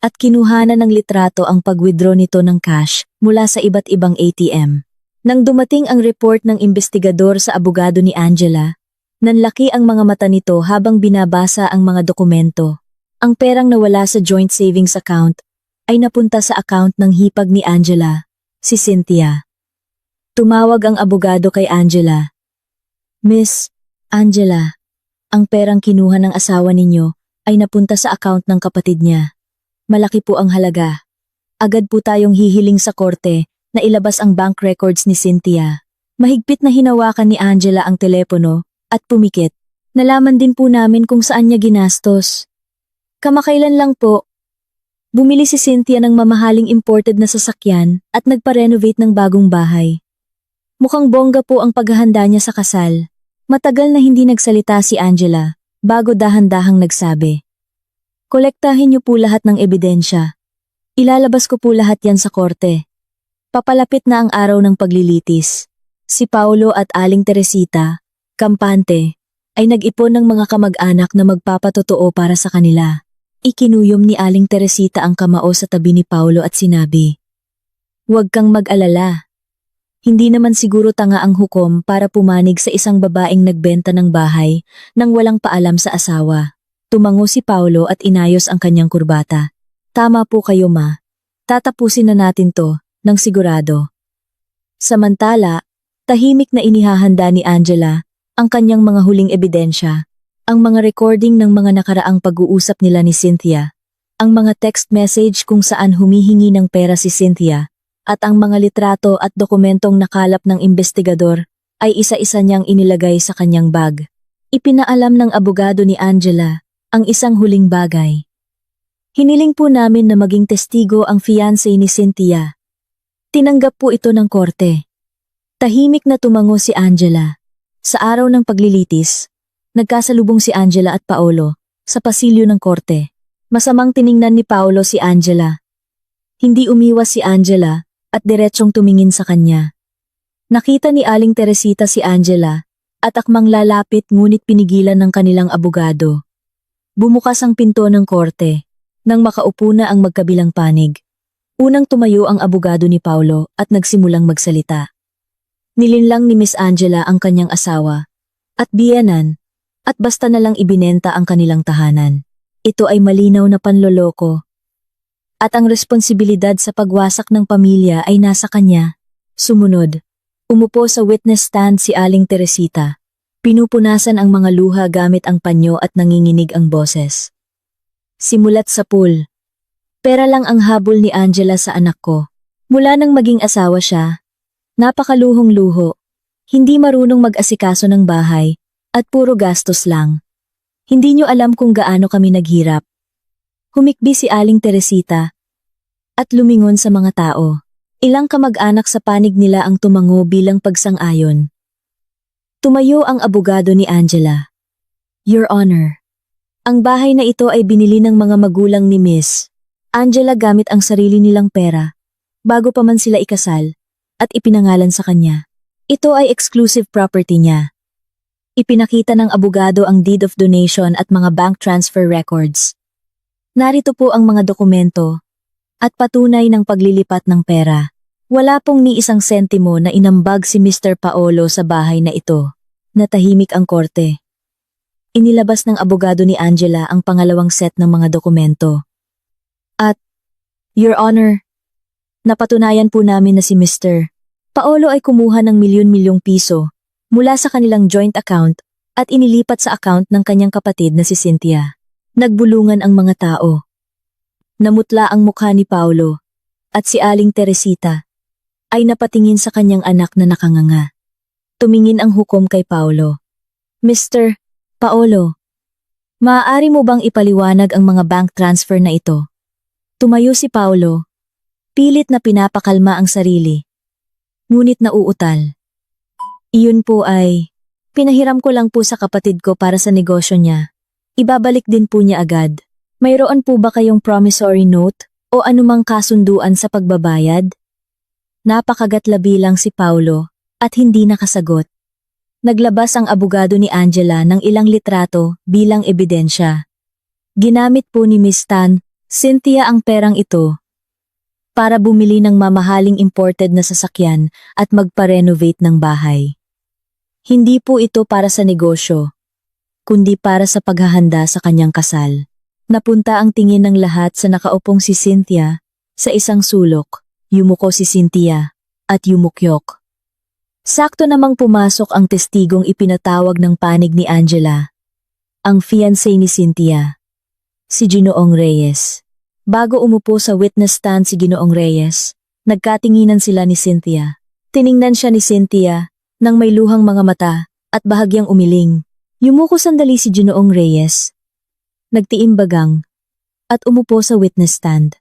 at kinuhanan ng litrato ang pag-withdraw nito ng cash mula sa iba't ibang ATM. Nang dumating ang report ng investigador sa abogado ni Angela, nanlaki ang mga mata nito habang binabasa ang mga dokumento. Ang perang nawala sa joint savings account ay napunta sa account ng hipag ni Angela, si Cynthia. Tumawag ang abogado kay Angela. Miss Angela, ang perang kinuha ng asawa ninyo ay napunta sa account ng kapatid niya. Malaki po ang halaga. Agad po tayong hihiling sa korte na ilabas ang bank records ni Cynthia. Mahigpit na hinawakan ni Angela ang telepono at pumikit. Nalaman din po namin kung saan niya ginastos. Kamakailan lang po, bumili si Cynthia ng mamahaling imported na sasakyan at nagpa-renovate ng bagong bahay. Mukhang bongga po ang paghahanda niya sa kasal. Matagal na hindi nagsalita si Angela bago dahan-dahang nagsabi. Kolektahin niyo po lahat ng ebidensya. Ilalabas ko po lahat yan sa korte. Papalapit na ang araw ng paglilitis. Si Paulo at Aling Teresita, kampante, ay nag-ipon ng mga kamag-anak na magpapatotoo para sa kanila. Ikinuyom ni Aling Teresita ang kamao sa tabi ni Paulo at sinabi, "Huwag kang mag-alala. Hindi naman siguro tanga ang hukom para pumanig sa isang babaeng nagbenta ng bahay nang walang paalam sa asawa." Tumango si Paulo at inayos ang kanyang kurbata. "Tama po kayo, ma. Tatapusin na natin to, nang sigurado." Samantala, tahimik na inihahanda ni Angela ang kanyang mga huling ebidensya, ang mga recording ng mga nakaraang pag-uusap nila ni Cynthia, ang mga text message kung saan humihingi ng pera si Cynthia, at ang mga litrato at dokumentong nakalap ng investigador ay isa-isa niyang inilagay sa kanyang bag. Ipinaalam ng abogado ni Angela ang isang huling bagay. "Hiniling po namin na maging testigo ang fiancé ni Cynthia. Tinanggap po ito ng korte." Tahimik na tumango si Angela. Sa araw ng paglilitis, nagkasalubong si Angela at Paolo sa pasilyo ng korte. Masamang tiningnan ni Paolo si Angela. Hindi umiwas si Angela at diretsong tumingin sa kanya. Nakita ni Aling Teresita si Angela at akmang lalapit ngunit pinigilan ng kanilang abogado. Bumukas ang pinto ng korte nang makaupo na ang magkabilang panig. Unang tumayo ang abogado ni Paulo at nagsimulang magsalita. Nilinlang ni Miss Angela ang kanyang asawa at biyenan at basta na lang ibinenta ang kanilang tahanan. Ito ay malinaw na panloloko. At ang responsibilidad sa pagwasak ng pamilya ay nasa kanya. Sumunod, umupo sa witness stand si Aling Teresita. Pinupunasan ang mga luha gamit ang panyo at nanginginig ang boses. "Simulat sa pool. Pera lang ang habol ni Angela sa anak ko. Mula nang maging asawa siya, napakaluhong-luho. Hindi marunong mag-asikaso ng bahay at puro gastos lang. Hindi niyo alam kung gaano kami naghirap." Humikbi si Aling Teresita at lumingon sa mga tao. Ilang kamag-anak sa panig nila ang tumango bilang pagsang-ayon. Tumayo ang abogado ni Angela. "Your Honor, ang bahay na ito ay binili ng mga magulang ni Miss Angela gamit ang sarili nilang pera, bago pa man sila ikasal, at ipinangalan sa kanya. Ito ay exclusive property niya." Ipinakita ng abogado ang deed of donation at mga bank transfer records. Narito po ang mga dokumento at patunay ng paglilipat ng pera. Wala pong ni isang sentimo na inambag si Mr. Paolo sa bahay na ito. Natahimik ang korte. Inilabas ng abogado ni Angela ang pangalawang set ng mga dokumento. At, "Your Honor, napatunayan po namin na si Mr. Paolo ay kumuha ng milyon-milyong piso mula sa kanilang joint account at inilipat sa account ng kanyang kapatid na si Cynthia." Nagbulungan ang mga tao. Namutla ang mukha ni Paulo at si Aling Teresita ay napatingin sa kanyang anak na nakanganga. Tumingin ang hukom kay Paulo. "Mr. Paolo, maaari mo bang ipaliwanag ang mga bank transfer na ito?" Tumayo si Paulo, pilit na pinapakalma ang sarili. Ngunit nauutal. "Iyon po ay, pinahiram ko lang po sa kapatid ko para sa negosyo niya. Ibabalik din po niya agad. Mayroon po ba kayong promissory note o anumang kasunduan sa pagbabayad?" Napakagatlabi lang si Paulo at hindi nakasagot. Naglabas ang abogado ni Angela ng ilang litrato bilang ebidensya. Ginamit po ni Miss Cynthia ang perang ito para bumili ng mamahaling imported na sasakyan at magpa-renovate ng bahay. Hindi po ito para sa negosyo, kundi para sa paghahanda sa kanyang kasal. Napunta ang tingin ng lahat sa nakaupong si Cynthia. Sa isang sulok, yumuko si Cynthia at yumukyok. Sakto namang pumasok ang testigong ipinatawag ng panig ni Angela. Ang fiancé ni Cynthia, si Ginoong Reyes. Bago umupo sa witness stand si Ginoong Reyes, nagkatinginan sila ni Cynthia. Tiningnan siya ni Cynthia nang may luhang mga mata at bahagyang umiling. Yumuko sandali si Ginoong Reyes. Nagtiimbagang at umupo sa witness stand.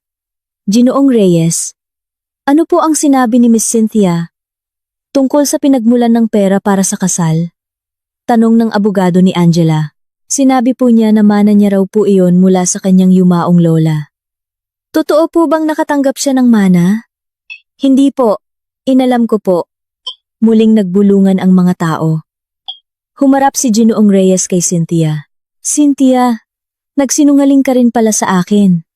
"Ginoong Reyes, ano po ang sinabi ni Miss Cynthia tungkol sa pinagmulan ng pera para sa kasal?" Tanong ng abogado ni Angela. Sinabi po niya na mana niya raw po iyon mula sa kanyang yumaong lola. Totoo po bang nakatanggap siya ng mana? Hindi po. Inalam ko po. Muling nagbulungan ang mga tao. Humarap si Ginoong Reyes kay Cynthia. Cynthia, nagsinungaling ka rin pala sa akin.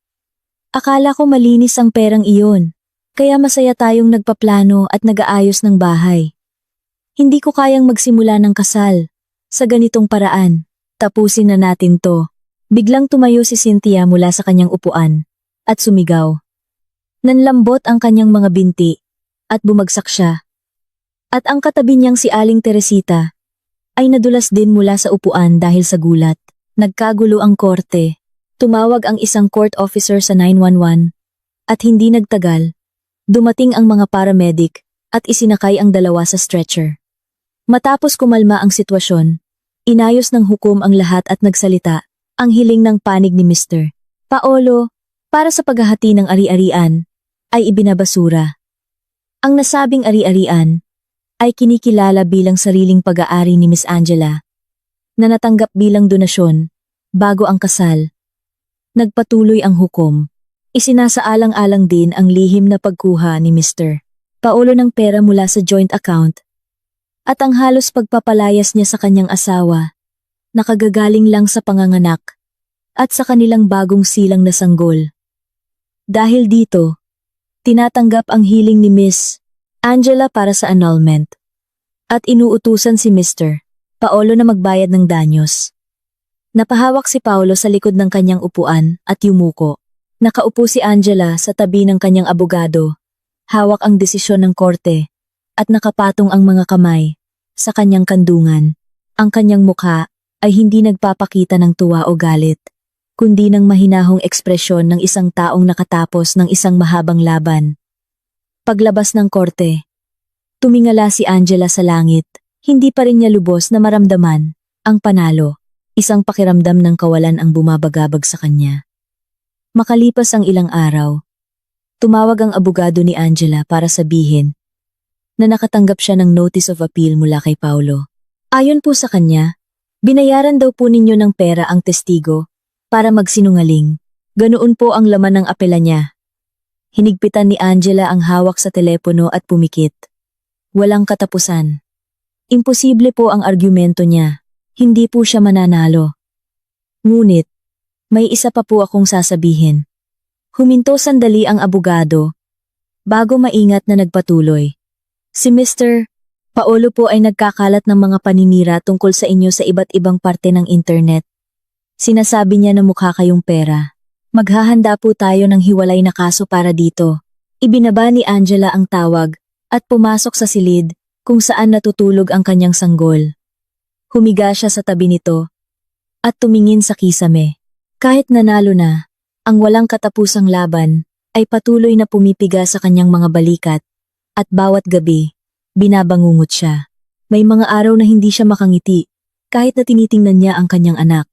Akala ko malinis ang perang iyon, kaya masaya tayong nagpaplano at nag-aayos ng bahay. Hindi ko kayang magsimula ng kasal. Sa ganitong paraan, tapusin na natin to. Biglang tumayo si Cynthia mula sa kanyang upuan at sumigaw. Nanlambot ang kanyang mga binti at bumagsak siya. At ang katabi niyang si Aling Teresita ay nadulas din mula sa upuan dahil sa gulat. Nagkagulo ang korte. Tumawag ang isang court officer sa 911 at hindi nagtagal. Dumating ang mga paramedic at isinakay ang dalawa sa stretcher. Matapos kumalma ang sitwasyon, inayos ng hukom ang lahat at nagsalita ang hiling ng panig ni Mr. Paolo para sa paghahati ng ari-arian ay ibinabasura. Ang nasabing ari-arian ay kinikilala bilang sariling pag-aari ni Miss Angela na natanggap bilang donasyon bago ang kasal. Nagpatuloy ang hukom. Isinasaalang-alang din ang lihim na pagkuha ni Mr. Paolo ng pera mula sa joint account at ang halos pagpapalayas niya sa kanyang asawa na kagagaling lang sa panganganak at sa kanilang bagong silang na sanggol. Dahil dito, tinatanggap ang hiling ni Miss Angela para sa annulment at inuutusan si Mr. Paolo na magbayad ng danyos. Napahawak si Paolo sa likod ng kanyang upuan at yumuko. Nakaupo si Angela sa tabi ng kanyang abogado. Hawak ang desisyon ng korte at nakapatong ang mga kamay sa kanyang kandungan. Ang kanyang mukha ay hindi nagpapakita ng tuwa o galit, kundi ng mahinahong ekspresyon ng isang taong nakatapos ng isang mahabang laban. Paglabas ng korte, tumingala si Angela sa langit. Hindi pa rin niya lubos na maramdaman ang panalo. Isang pakiramdam ng kawalan ang bumabagabag sa kanya. Makalipas ang ilang araw, tumawag ang abogado ni Angela para sabihin na nakatanggap siya ng notice of appeal mula kay Paolo. Ayon po sa kanya, binayaran daw po ninyo ng pera ang testigo para magsinungaling. Ganoon po ang laman ng apela niya. Hinigpitan ni Angela ang hawak sa telepono at pumikit. Walang katapusan. Imposible po ang argumento niya. Hindi po siya mananalo. Ngunit, may isa pa po akong sasabihin. Huminto sandali ang abogado bago maingat na nagpatuloy. Si Mr. Paolo po ay nagkakalat ng mga paninira tungkol sa inyo sa iba't ibang parte ng internet. Sinasabi niya na mukha kayong pera. Maghahanda po tayo ng hiwalay na kaso para dito. Ibinaba ni Angela ang tawag at pumasok sa silid kung saan natutulog ang kanyang sanggol. Humiga siya sa tabi nito at tumingin sa kisame. Kahit nanalo na, ang walang katapusang laban ay patuloy na pumipiga sa kanyang mga balikat at bawat gabi, binabangungot siya. May mga araw na hindi siya makangiti kahit na tinitingnan niya ang kanyang anak.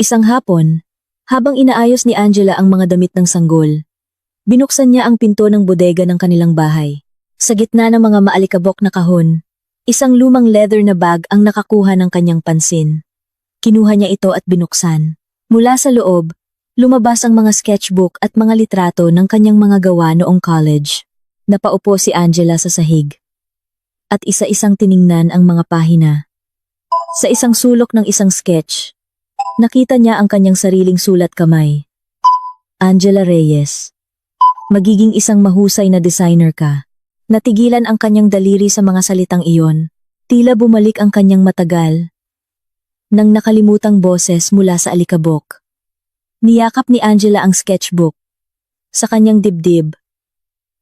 Isang hapon, habang inaayos ni Angela ang mga damit ng sanggol, binuksan niya ang pinto ng bodega ng kanilang bahay. Sa gitna ng mga maalikabok na kahon, isang lumang leather na bag ang nakakuha ng kanyang pansin. Kinuha niya ito at binuksan. Mula sa loob, lumabas ang mga sketchbook at mga litrato ng kanyang mga gawa noong college. Napaupo si Angela sa sahig at isa-isang tiningnan ang mga pahina. Sa isang sulok ng isang sketch, nakita niya ang kanyang sariling sulat kamay. Angela Reyes. Magiging isang mahusay na designer ka. Natigilan ang kanyang daliri sa mga salitang iyon. Tila bumalik ang kanyang matagal nang nakalimutang boses mula sa alikabok. Niyakap ni Angela ang sketchbook sa kanyang dibdib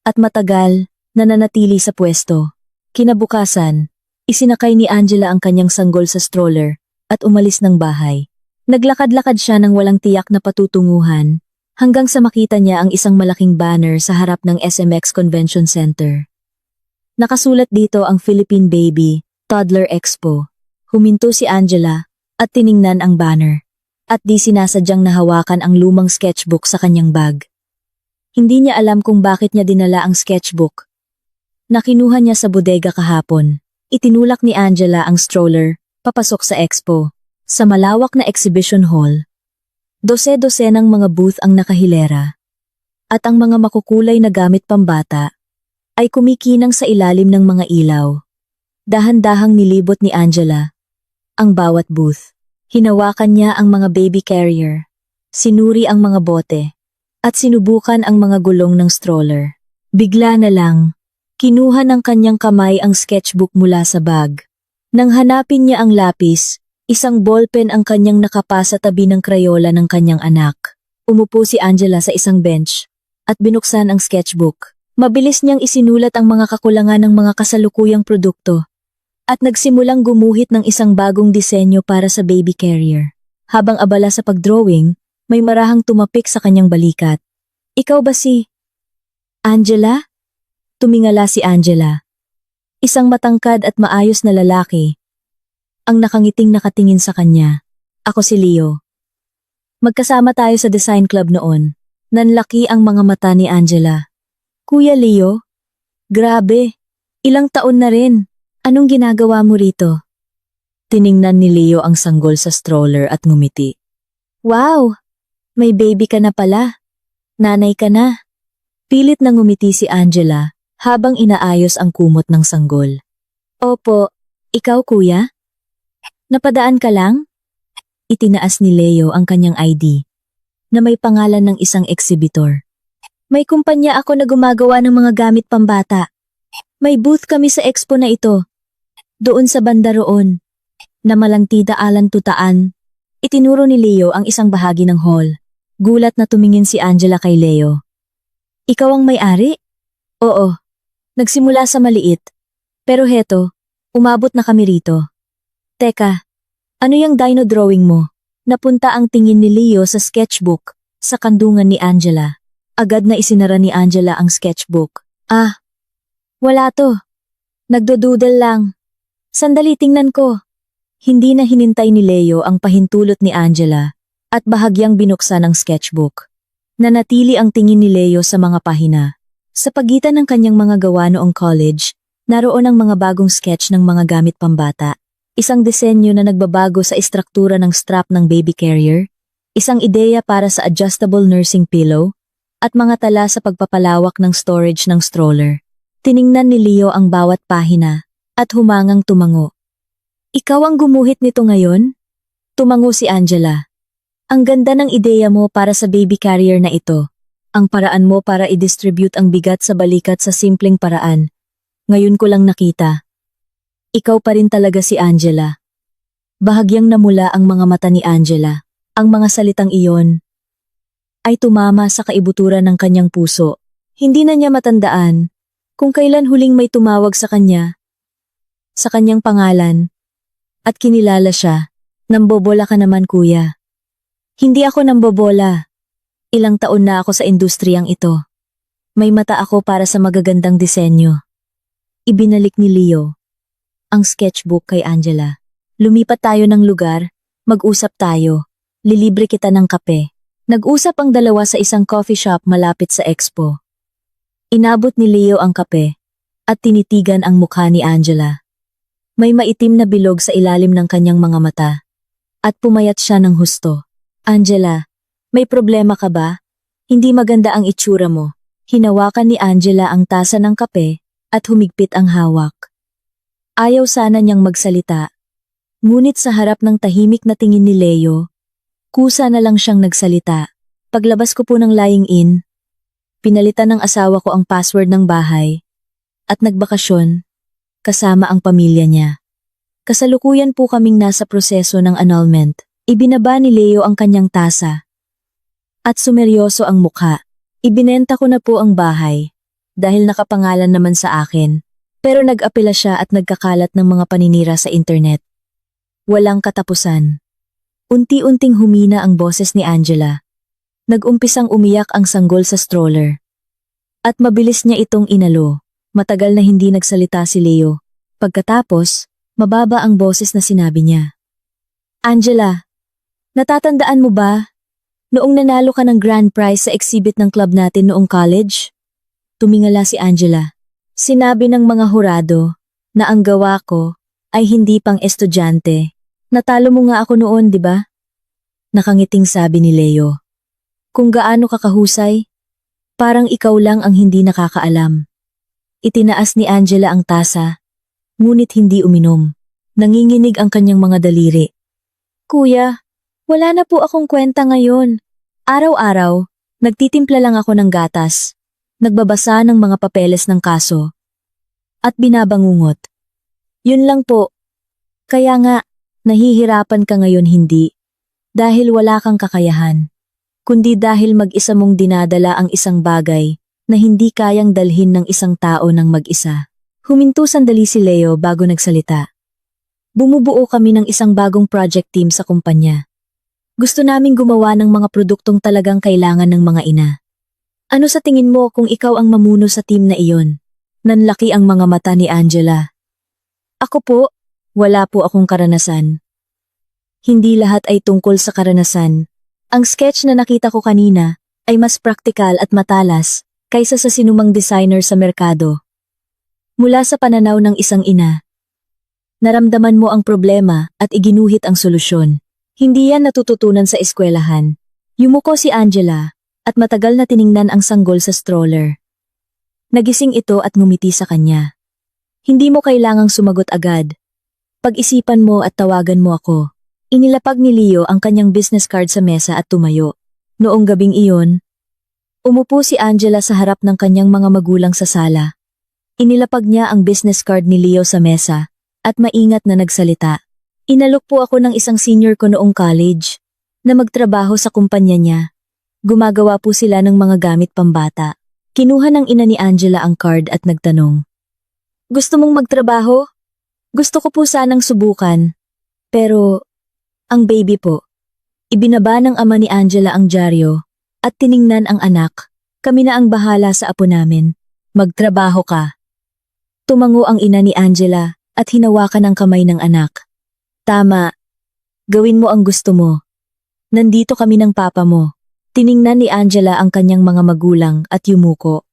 at matagal na nanatili sa pwesto. Kinabukasan, isinakay ni Angela ang kanyang sanggol sa stroller at umalis ng bahay. Naglakad-lakad siya ng walang tiyak na patutunguhan hanggang sa makita niya ang isang malaking banner sa harap ng SMX Convention Center. Nakasulat dito ang Philippine Baby Toddler Expo. Huminto si Angela at tiningnan ang banner at di sinasadyang nahawakan ang lumang sketchbook sa kanyang bag. Hindi niya alam kung bakit niya dinala ang sketchbook. Nakinuha niya sa bodega kahapon. Itinulak ni Angela ang stroller papasok sa expo. Sa malawak na exhibition hall, dose-dosenang mga booth ang nakahilera, at ang mga makukulay na gamit pambata ay kumikinang sa ilalim ng mga ilaw. Dahan-dahang nilibot ni Angela ang bawat booth. Hinawakan niya ang mga baby carrier, sinuri ang mga bote, at sinubukan ang mga gulong ng stroller. Bigla na lang, kinuha ng kanyang kamay ang sketchbook mula sa bag. Nang hanapin niya ang lapis, isang ballpen ang kanyang nakapasa tabi ng krayola ng kanyang anak. Umupo si Angela sa isang bench at binuksan ang sketchbook. Mabilis niyang isinulat ang mga kakulangan ng mga kasalukuyang produkto at nagsimulang gumuhit ng isang bagong disenyo para sa baby carrier. Habang abala sa pagdrawing, may marahang tumapik sa kanyang balikat. Ikaw ba si Angela? Tumingala si Angela. Isang matangkad at maayos na lalaki ang nakangiting nakatingin sa kanya. Ako si Leo. Magkasama tayo sa design club noon. Nanlaki ang mga mata ni Angela. Kuya Leo? Grabe, ilang taon na rin. Anong ginagawa mo rito? Tiningnan ni Leo ang sanggol sa stroller at ngumiti. Wow, may baby ka na pala. Nanay ka na. Pilit na ngumiti si Angela habang inaayos ang kumot ng sanggol. Opo, ikaw kuya? Napadaan ka lang? Itinaas ni Leo ang kanyang ID na may pangalan ng isang exhibitor. May kumpanya ako na gumagawa ng mga gamit pambata. May booth kami sa expo na ito. Doon sa banda roon, na malangtida alan tutaan. Itinuro ni Leo ang isang bahagi ng hall. Gulat na tumingin si Angela kay Leo. Ikaw ang may-ari? Oo. Nagsimula sa maliit. Pero heto, umabot na kami rito. Teka, ano yung dino drawing mo? Napunta ang tingin ni Leo sa sketchbook sa kandungan ni Angela. Agad na isinara ni Angela ang sketchbook. Ah, wala to. Nagdodoodle lang. Sandali tingnan ko. Hindi na hinintay ni Leo ang pahintulot ni Angela at bahagyang binuksan ang sketchbook. Nanatili ang tingin ni Leo sa mga pahina. Sa pagitan ng kanyang mga gawa noong college, naroon ang mga bagong sketch ng mga gamit pambata. Isang disenyo na nagbabago sa istruktura ng strap ng baby carrier, isang ideya para sa adjustable nursing pillow, at mga tala sa pagpapalawak ng storage ng stroller. Tiningnan ni Leo ang bawat pahina at humangang tumango. Ikaw ang gumuhit nito ngayon? Tumango si Angela. Ang ganda ng ideya mo para sa baby carrier na ito. Ang paraan mo para i-distribute ang bigat sa balikat sa simpleng paraan. Ngayon ko lang nakita. Ikaw pa rin talaga si Angela. Bahagyang namula ang mga mata ni Angela. Ang mga salitang iyon ay tumama sa kaibuturan ng kanyang puso. Hindi na niya matandaan kung kailan huling may tumawag sa kanya, sa kanyang pangalan, at kinilala siya. Nambobola ka naman kuya. Hindi ako nambobola. Ilang taon na ako sa industriyang ito. May mata ako para sa magagandang disenyo. Ibinalik ni Leo ang sketchbook kay Angela. Lumipat tayo ng lugar, mag-usap tayo, lilibre kita ng kape. Nag-usap ang dalawa sa isang coffee shop malapit sa expo. Inabot ni Leo ang kape at tinitigan ang mukha ni Angela. May maitim na bilog sa ilalim ng kanyang mga mata at pumayat siya ng husto. Angela, may problema ka ba? Hindi maganda ang itsura mo. Hinawakan ni Angela ang tasa ng kape at humigpit ang hawak. Ayaw sana niyang magsalita. Ngunit sa harap ng tahimik na tingin ni Leo, kusa na lang siyang nagsalita. Paglabas ko po ng lying in, pinalitan ng asawa ko ang password ng bahay at nagbakasyon kasama ang pamilya niya. Kasalukuyan po kaming nasa proseso ng annulment. Ibinaba ni Leo ang kanyang tasa at sumeryoso ang mukha. Ibinenta ko na po ang bahay dahil nakapangalan naman sa akin. Pero nag-apela siya at nagkakalat ng mga paninira sa internet. Walang katapusan. Unti-unting humina ang boses ni Angela. Nag-umpisang umiyak ang sanggol sa stroller. At mabilis niya itong inalo. Matagal na hindi nagsalita si Leo. Pagkatapos, mababa ang boses na sinabi niya. Angela, natatandaan mo ba? Noong nanalo ka ng grand prize sa exhibit ng club natin noong college? Tumingala si Angela. Sinabi ng mga hurado na ang gawa ko ay hindi pang estudyante, Natalo mo nga ako noon, di ba? Nakangiting sabi ni Leo. Kung gaano ka kahusay, parang ikaw lang ang hindi nakakaalam. Itinaas ni Angela ang tasa, ngunit hindi uminom. Nanginginig ang kanyang mga daliri. Kuya, wala na po akong kwenta ngayon. Araw-araw, nagtitimpla lang ako ng gatas, nagbabasa ng mga papeles ng kaso, at binabangungot. Yun lang po. Kaya nga, nahihirapan ka ngayon hindi, dahil wala kang kakayahan, kundi dahil mag-isa mong dinadala ang isang bagay na hindi kayang dalhin ng isang tao ng mag-isa. Huminto sandali si Leo bago nagsalita. Bumubuo kami ng isang bagong project team sa kumpanya. Gusto naming gumawa ng mga produktong talagang kailangan ng mga ina. Ano sa tingin mo kung ikaw ang mamuno sa team na iyon? Nanlaki ang mga mata ni Angela. Ako po, wala po akong karanasan. Hindi lahat ay tungkol sa karanasan. Ang sketch na nakita ko kanina ay mas praktikal at matalas kaysa sa sinumang designer sa merkado. Mula sa pananaw ng isang ina, naramdaman mo ang problema at iginuhit ang solusyon. Hindi yan natututunan sa eskwelahan. Yumuko si Angela at matagal na tiningnan ang sanggol sa stroller. Nagising ito at ngumiti sa kanya. Hindi mo kailangang sumagot agad. Pag-isipan mo at tawagan mo ako. Inilapag ni Leo ang kanyang business card sa mesa at tumayo. Noong gabing iyon, umupo si Angela sa harap ng kanyang mga magulang sa sala. Inilapag niya ang business card ni Leo sa mesa at maingat na nagsalita. Inalok po ako ng isang senior ko noong college na magtrabaho sa kumpanya niya. Gumagawa po sila ng mga gamit pambata. Kinuha ng ina ni Angela ang card at nagtanong. Gusto mong magtrabaho? Gusto ko po sanang subukan. Pero, ang baby po. Ibinaba ng ama ni Angela ang dyaryo at tiningnan ang anak. Kami na ang bahala sa apo namin. Magtrabaho ka. Tumango ang ina ni Angela at hinawakan ang kamay ng anak. Tama. Gawin mo ang gusto mo. Nandito kami ng papa mo. Tiningnan ni Angela ang kanyang mga magulang at yumuko.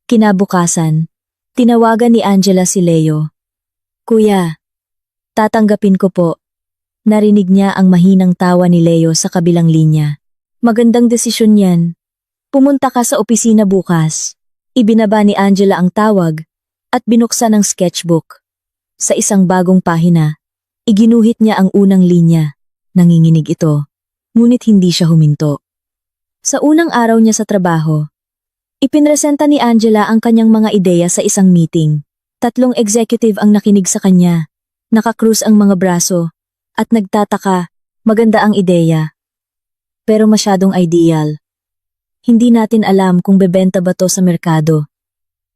Kinabukasan, tinawagan ni Angela si Leo. Kuya, tatanggapin ko po. Narinig niya ang mahinang tawa ni Leo sa kabilang linya. Magandang desisyon yan. Pumunta ka sa opisina bukas. Ibinaba ni Angela ang tawag at binuksan ang sketchbook. Sa isang bagong pahina, iginuhit niya ang unang linya. Nanginginig ito, ngunit hindi siya huminto. Sa unang araw niya sa trabaho, ipinresenta ni Angela ang kanyang mga ideya sa isang meeting. 3 executive ang nakinig sa kanya. Nakakrus ang mga braso at nagtataka, maganda ang ideya. Pero masyadong ideal. Hindi natin alam kung bebenta ba to sa merkado.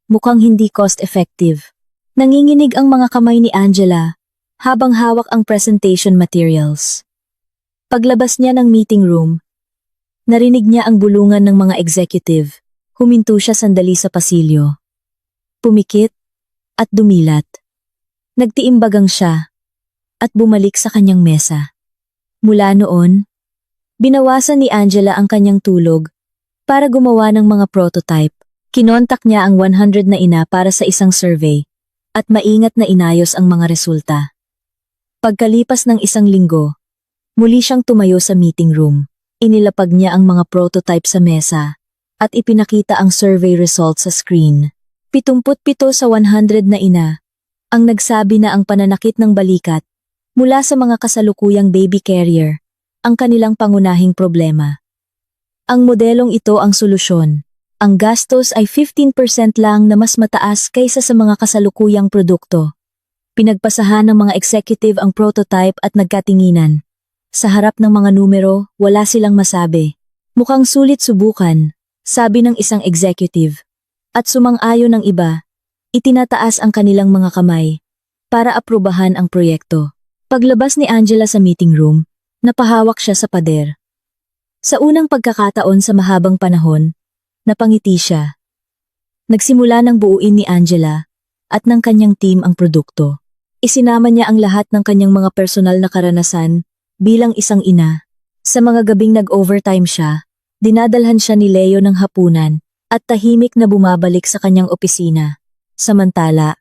Mukhang hindi cost-effective. Nanginginig ang mga kamay ni Angela habang hawak ang presentation materials. Paglabas niya ng meeting room, narinig niya ang bulungan ng mga executive. Huminto siya sandali sa pasilyo. Pumikit at dumilat. Nagtiimbagang siya at bumalik sa kanyang mesa. Mula noon, binawasan ni Angela ang kanyang tulog para gumawa ng mga prototype. Kinontak niya ang 100 na ina para sa isang survey at maingat na inayos ang mga resulta. Pagkalipas ng 1 linggo, muli siyang tumayo sa meeting room. Inilapag niya ang mga prototype sa mesa at ipinakita ang survey results sa screen. 77 sa 100 na ina ang nagsabi na ang pananakit ng balikat mula sa mga kasalukuyang baby carrier ang kanilang pangunahing problema. Ang modelong ito ang solusyon. Ang gastos ay 15% lang na mas mataas kaysa sa mga kasalukuyang produkto. Pinagpasahan ng mga executive ang prototype at nagkatinginan. Sa harap ng mga numero, wala silang masabi. Mukhang sulit subukan, sabi ng isang executive. At sumang-ayon ng iba, itinataas ang kanilang mga kamay para aprubahan ang proyekto. Paglabas ni Angela sa meeting room, napahawak siya sa pader. Sa unang pagkakataon sa mahabang panahon, napangiti siya. Nagsimula ng buuin ni Angela at ng kanyang team ang produkto. Isinama niya ang lahat ng kanyang mga personal na karanasan bilang isang ina. Sa mga gabing nag-overtime siya, dinadalhan siya ni Leo ng hapunan at tahimik na bumabalik sa kanyang opisina. Samantala,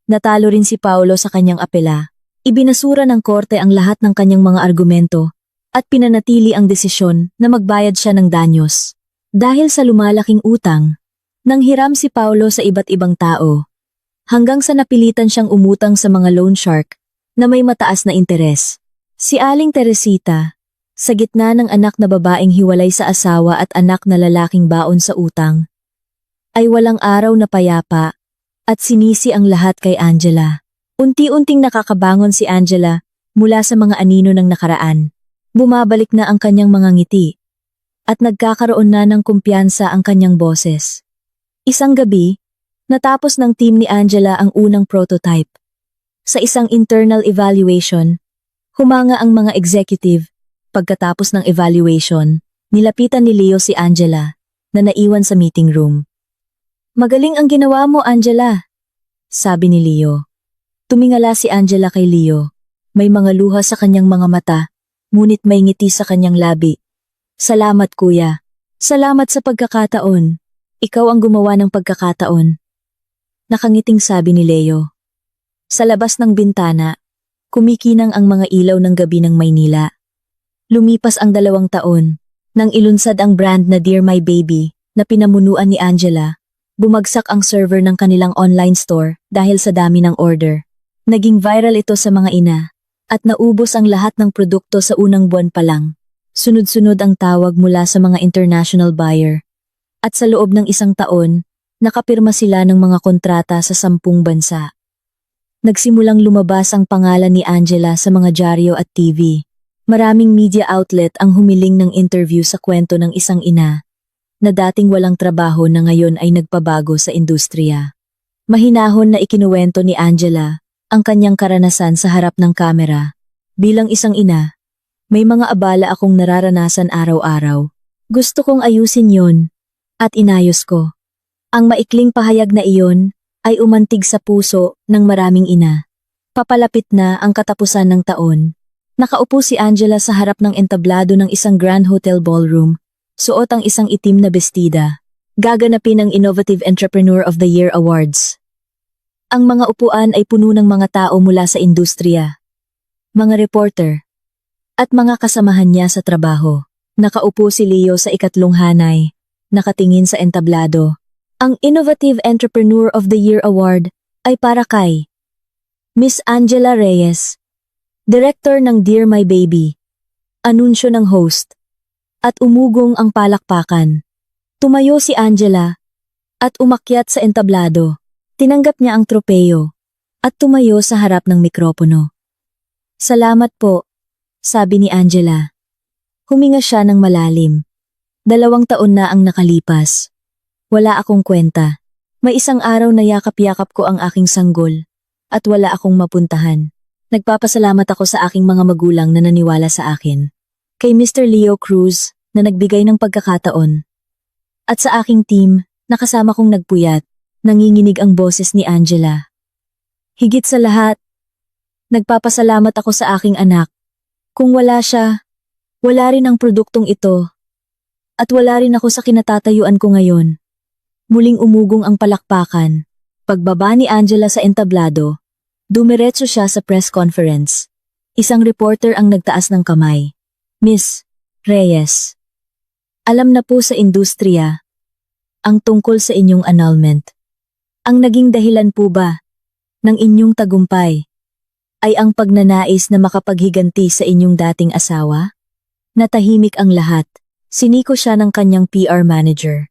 natalo rin si Paolo sa kanyang apela Ibinasura ng korte ang lahat ng kanyang mga argumento at pinanatili ang desisyon na magbayad siya ng danyos. Dahil sa lumalaking utang, nanghiram si Paulo sa iba't ibang tao, hanggang sa napilitan siyang umutang sa mga loan shark na may mataas na interes. Si Aling Teresita, sa gitna ng anak na babaeng hiwalay sa asawa at anak na lalaking baon sa utang, ay walang araw na payapa at sinisi ang lahat kay Angela. Unti-unting nakakabangon si Angela mula sa mga anino ng nakaraan. Bumabalik na ang kanyang mga ngiti at nagkakaroon na ng kumpiyansa ang kanyang boses. Isang gabi, natapos ng team ni Angela ang unang prototype. Sa isang internal evaluation, humanga ang mga executive. Pagkatapos ng evaluation, nilapitan ni Leo si Angela na naiwan sa meeting room. "Magaling ang ginawa mo, Angela," sabi ni Leo. Tumingala si Angela kay Leo. May mga luha sa kanyang mga mata, ngunit may ngiti sa kanyang labi. "Salamat, kuya. Salamat sa pagkakataon. Ikaw ang gumawa ng pagkakataon." Nakangiting sabi ni Leo. Sa labas ng bintana, kumikinang ang mga ilaw ng gabi ng Maynila. Lumipas ang 2 taon, nang ilunsad ang brand na Dear My Baby na pinamunuan ni Angela. Bumagsak ang server ng kanilang online store dahil sa dami ng order. Naging viral ito sa mga ina, at naubos ang lahat ng produkto sa unang buwan pa lang. Sunod-sunod ang tawag mula sa mga international buyer. At sa loob ng 1 taon, nakapirma sila ng mga kontrata sa 10 bansa. Nagsimulang lumabas ang pangalan ni Angela sa mga dyaryo at TV. Maraming media outlet ang humiling ng interview sa kwento ng isang ina na dating walang trabaho na ngayon ay nagpabago sa industriya. Mahinahon na ikinuwento ni Angela ang kanyang karanasan sa harap ng kamera. "Bilang isang ina, may mga abala akong nararanasan araw-araw. Gusto kong ayusin yon, at inayos ko." Ang maikling pahayag na iyon ay umantig sa puso ng maraming ina. Papalapit na ang katapusan ng taon. Nakaupo si Angela sa harap ng entablado ng isang Grand Hotel Ballroom, suot ang isang itim na bestida. Gaganapin ang Innovative Entrepreneur of the Year Awards. Ang mga upuan ay puno ng mga tao mula sa industriya, mga reporter, at mga kasamahan niya sa trabaho. Nakaupo si Leo sa ikatlong hanay, nakatingin sa entablado. Ang Innovative Entrepreneur of the Year Award ay para kay Miss Angela Reyes, Director ng Dear My Baby. Anunsyo ng host. At umugong ang palakpakan. Tumayo si Angela at umakyat sa entablado. Tinanggap niya ang tropeyo at tumayo sa harap ng mikropono. "Salamat po," sabi ni Angela. Huminga siya ng malalim. 2 taon na ang nakalipas. Wala akong kwenta. May isang araw na yakap-yakap ko ang aking sanggol at wala akong mapuntahan. Nagpapasalamat ako sa aking mga magulang na naniwala sa akin. Kay Mr. Leo Cruz na nagbigay ng pagkakataon. At sa aking team na kasama kong nagpuyat, nanginginig ang boses ni Angela. Higit sa lahat, nagpapasalamat ako sa aking anak. Kung wala siya, wala rin ang produktong ito. At wala rin ako sa kinatatayuan ko ngayon. Muling umugong ang palakpakan. Pagbaba ni Angela sa entablado, dumiretso siya sa press conference. Isang reporter ang nagtaas ng kamay. "Miss Reyes, alam na po sa industriya ang tungkol sa inyong annulment. Ang naging dahilan po ba ng inyong tagumpay ay ang pagnanais na makapaghiganti sa inyong dating asawa?" Natahimik ang lahat. Siniko siya ng kanyang PR manager.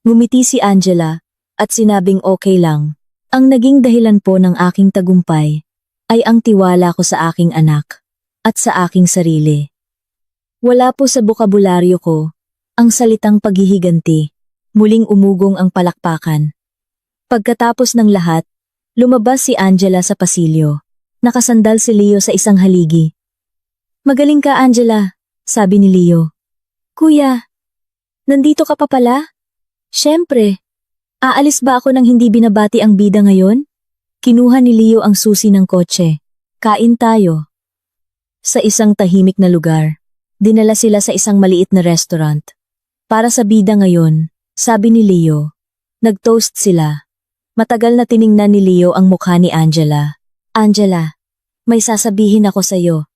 Ngumiti si Angela at sinabing okay lang. "Ang naging dahilan po ng aking tagumpay ay ang tiwala ko sa aking anak at sa aking sarili. Wala po sa bokabularyo ko ang salitang paghihiganti." Muling umugong ang palakpakan. Pagkatapos ng lahat, lumabas si Angela sa pasilyo. Nakasandal si Leo sa isang haligi. "Magaling ka, Angela," sabi ni Leo. "Kuya, nandito ka pa pala? Siyempre, aalis ba ako nang hindi binabati ang bida ngayon?" Kinuha ni Leo ang susi ng kotse. "Kain tayo." Sa isang tahimik na lugar, dinala sila sa isang maliit na restaurant. "Para sa bida ngayon," sabi ni Leo. Nag-toast sila. Matagal na tiningnan ni Leo ang mukha ni Angela. "Angela, May sasabihin ako sa'yo.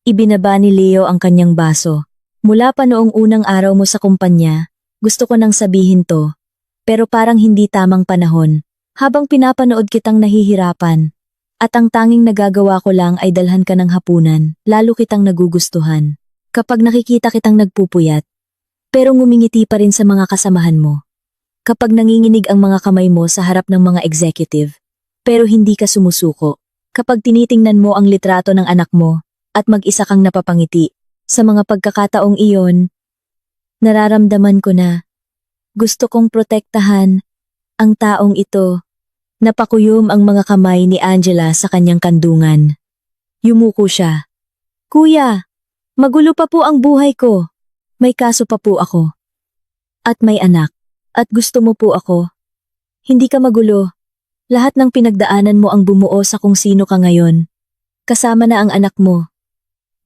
Ibinaba ni Leo ang kanyang baso. Mula pa noong unang araw mo sa kumpanya, gusto ko nang sabihin to. Pero parang hindi tamang panahon. Habang pinapanood kitang nahihirapan. At ang tanging nagagawa ko lang ay dalhan ka ng hapunan, lalo kitang nagugustuhan. Kapag nakikita kitang nagpupuyat. Pero ngumingiti pa rin sa mga kasamahan mo. Kapag nanginginig ang mga kamay mo sa harap ng mga executive. Pero hindi ka sumusuko. Kapag tinitingnan mo ang litrato ng anak mo at mag-isa kang napapangiti, sa mga pagkakataong iyon, nararamdaman ko na gusto kong protektahan ang taong ito. Napakuyom ang mga kamay ni Angela sa kanyang kandungan. Yumuko siya. Kuya, magulo pa po ang buhay ko. May kaso pa po ako. At may anak. At gusto mo po ako. Hindi ka magulo. Lahat ng pinagdaanan mo ang bumuo sa kung sino ka ngayon. Kasama na ang anak mo.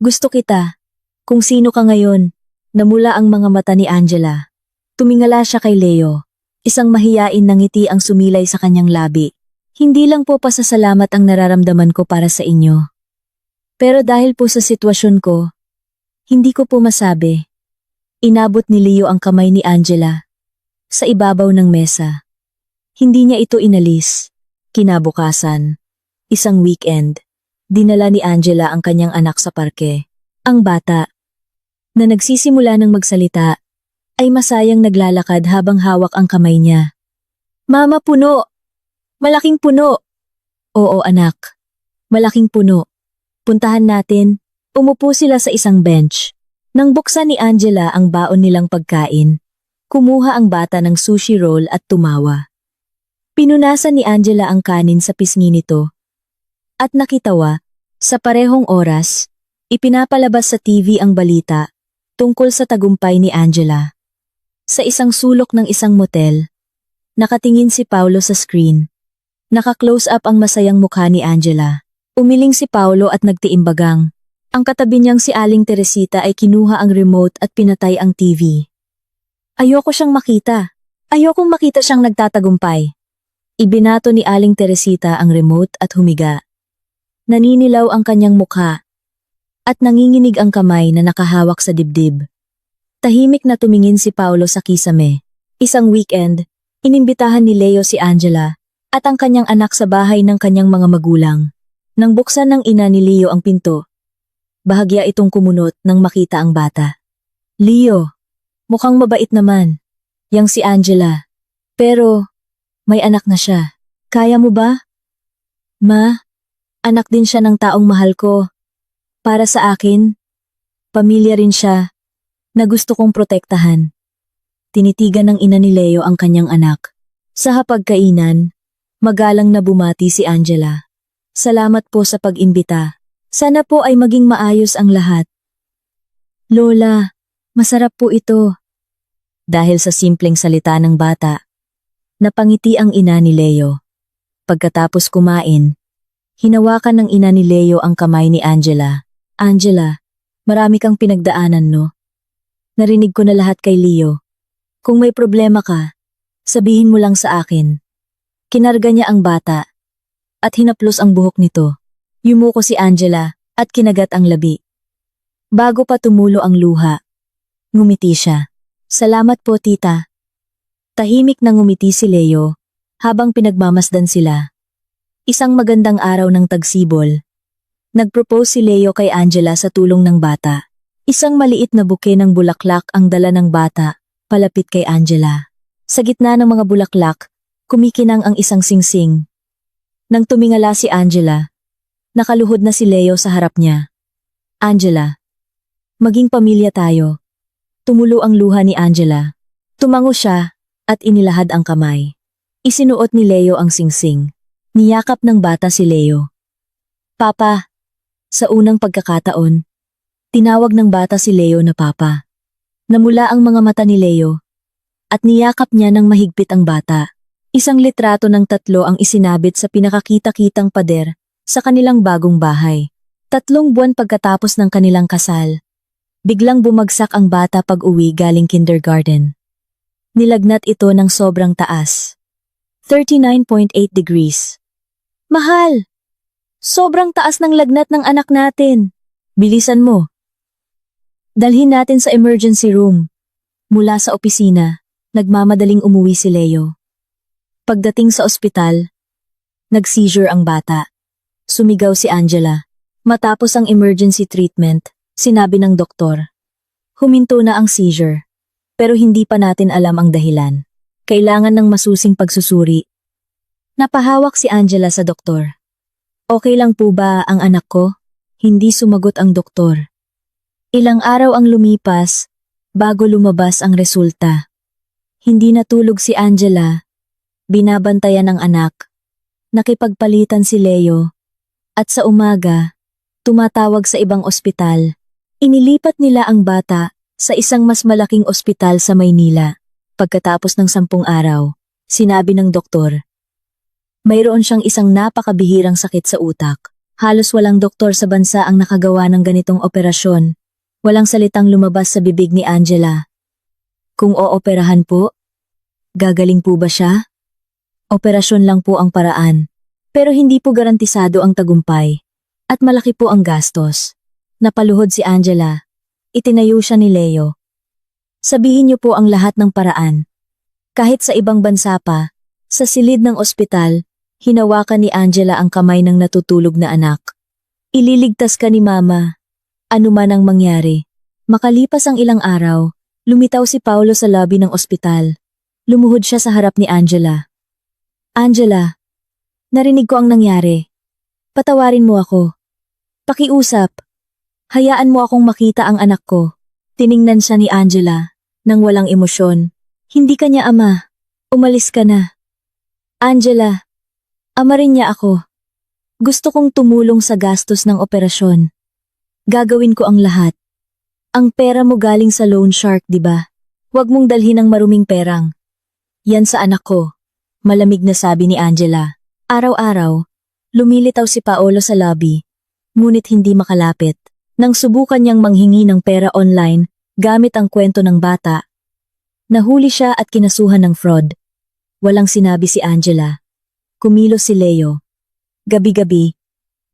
Gusto kita. Kung sino ka ngayon. Namula ang mga mata ni Angela. Tumingala siya kay Leo. Isang mahiyain na ngiti ang sumilay sa kanyang labi. Hindi lang po pasasalamat ang nararamdaman ko para sa inyo. Pero dahil po sa sitwasyon ko, hindi ko po masabi. Inabot ni Leo ang kamay ni Angela. Sa ibabaw ng mesa. Hindi niya ito inalis. Kinabukasan. Isang weekend. Dinala ni Angela ang kanyang anak sa parke. Ang bata, na nagsisimula ng magsalita, ay masayang naglalakad habang hawak ang kamay niya. Mama, puno! Malaking puno! Oo anak, malaking puno. Puntahan natin. Umupo sila sa isang bench. Nang buksan ni Angela ang baon nilang pagkain, kumuha ang bata ng sushi roll at tumawa. Pinunasan ni Angela ang kanin sa pisngi nito. At nakitawa, sa parehong oras, ipinapalabas sa TV ang balita tungkol sa tagumpay ni Angela. Sa isang sulok ng isang motel, nakatingin si Paulo sa screen. Naka-close up ang masayang mukha ni Angela. Umiling si Paulo at nagtiimbagang. Ang katabi niyang si Aling Teresita ay kinuha ang remote at pinatay ang TV. Ayoko siyang makita. Ayokong makita siyang nagtatagumpay. Ibinato ni Aling Teresita ang remote at humiga. Naninilaw ang kanyang mukha. At nanginginig ang kamay na nakahawak sa dibdib. Tahimik na tumingin si Paulo sa kisame. Isang weekend, inimbitahan ni Leo si Angela at ang kanyang anak sa bahay ng kanyang mga magulang. Nang buksan ng ina ni Leo ang pinto, bahagya itong kumunot nang makita ang bata. Leo, mukhang mabait naman. Yang si Angela. Pero, may anak na siya. Kaya mo ba? Ma, anak din siya ng taong mahal ko. Para sa akin, pamilya rin siya na gusto kong protektahan. Tinitigan ng ina ni Leo ang kanyang anak. Sa hapagkainan, magalang na bumati si Angela. Salamat po sa pag-imbita. Sana po ay maging maayos ang lahat. Lola, masarap po ito. Dahil sa simpleng salita ng bata, napangiti ang ina ni Leo. Pagkatapos kumain, hinawakan ng ina ni Leo ang kamay ni Angela. Angela, marami kang pinagdaanan no? Narinig ko na lahat kay Leo. Kung may problema ka, sabihin mo lang sa akin. Kinarga niya ang bata at hinaplos ang buhok nito. Yumuko si Angela at kinagat ang labi. Bago pa tumulo ang luha, ngumiti siya. Salamat po tita. Tahimik na ngumiti si Leo habang pinagmamasdan sila. Isang magandang araw ng tagsibol. Nagpropose si Leo kay Angela sa tulong ng bata. Isang maliit na buke ng bulaklak ang dala ng bata, palapit kay Angela. Sa gitna ng mga bulaklak, kumikinang ang isang singsing. Nang tumingala si Angela, nakaluhod na si Leo sa harap niya. Angela, maging pamilya tayo. Tumulo ang luha ni Angela. Tumango siya at inilahad ang kamay. Isinuot ni Leo ang singsing. Niyakap ng bata si Leo. Papa, sa unang pagkakataon, tinawag ng bata si Leo na Papa. Namula ang mga mata ni Leo at niyakap niya ng mahigpit ang bata. Isang litrato ng tatlo ang isinabit sa pinakakita-kitang pader sa kanilang bagong bahay. 3 buwan pagkatapos ng kanilang kasal, biglang bumagsak ang bata pag-uwi galing kindergarten. Nilagnat ito ng sobrang taas. 39.8 degrees. Mahal! Sobrang taas ng lagnat ng anak natin. Bilisan mo. Dalhin natin sa emergency room. Mula sa opisina, nagmamadaling umuwi si Leo. Pagdating sa ospital, nag-seizure ang bata. Sumigaw si Angela. Matapos ang emergency treatment, sinabi ng doktor. Huminto na ang seizure, pero hindi pa natin alam ang dahilan. Kailangan ng masusing pagsusuri. Napahawak si Angela sa doktor. Okay lang po ba ang anak ko? Hindi sumagot ang doktor. Ilang araw ang lumipas bago lumabas ang resulta. Hindi natulog si Angela. Binabantayan ang anak. Nakipagpalitan si Leo. At sa umaga, tumatawag sa ibang ospital. Inilipat nila ang bata sa isang mas malaking ospital sa Maynila. Pagkatapos ng 10 araw, sinabi ng doktor, mayroon siyang isang napakabihirang sakit sa utak. Halos walang doktor sa bansa ang nakagawa ng ganitong operasyon. Walang salitang lumabas sa bibig ni Angela. Kung ooperahan po, gagaling po ba siya? Operasyon lang po ang paraan. Pero hindi po garantisado ang tagumpay. At malaki po ang gastos. Napaluhod si Angela. Itinayo siya ni Leo. Sabihin niyo po ang lahat ng paraan. Kahit sa ibang bansa pa, sa silid ng ospital, hinawakan ni Angela ang kamay ng natutulog na anak. Ililigtas ka ni Mama. Ano man ang mangyari. Makalipas ang ilang araw, lumitaw si Paulo sa lobby ng ospital. Lumuhod siya sa harap ni Angela. Angela, narinig ko ang nangyari. Patawarin mo ako. Pakiusap. Hayaan mo akong makita ang anak ko. Tiningnan siya ni Angela nang walang emosyon. Hindi ka niya ama. Umalis ka na. Angela, ama rin niya ako. Gusto kong tumulong sa gastos ng operasyon. Gagawin ko ang lahat. Ang pera mo galing sa loan shark, di ba? Huwag mong dalhin ang maruming perang. Yan sa anak ko. Malamig na sabi ni Angela. Araw-araw, lumilitaw si Paolo sa lobby, ngunit hindi makalapit. Nang subukan niyang manghingi ng pera online gamit ang kwento ng bata, nahuli siya at kinasuhan ng fraud. Walang sinabi si Angela. Kumilos si Leo. Gabi-gabi,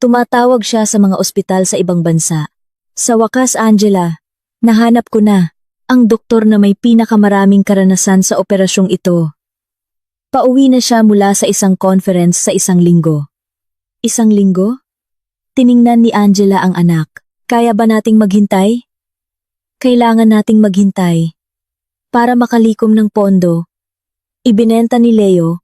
tumatawag siya sa mga ospital sa ibang bansa. Sa wakas, Angela, nahanap ko na ang doktor na may pinakamaraming karanasan sa operasyong ito. Pauwi na siya mula sa isang conference sa 1 linggo. 1 linggo? Tiningnan ni Angela ang anak. Kaya ba nating maghintay? Kailangan nating maghintay. Para makalikom ng pondo, ibinenta ni Leo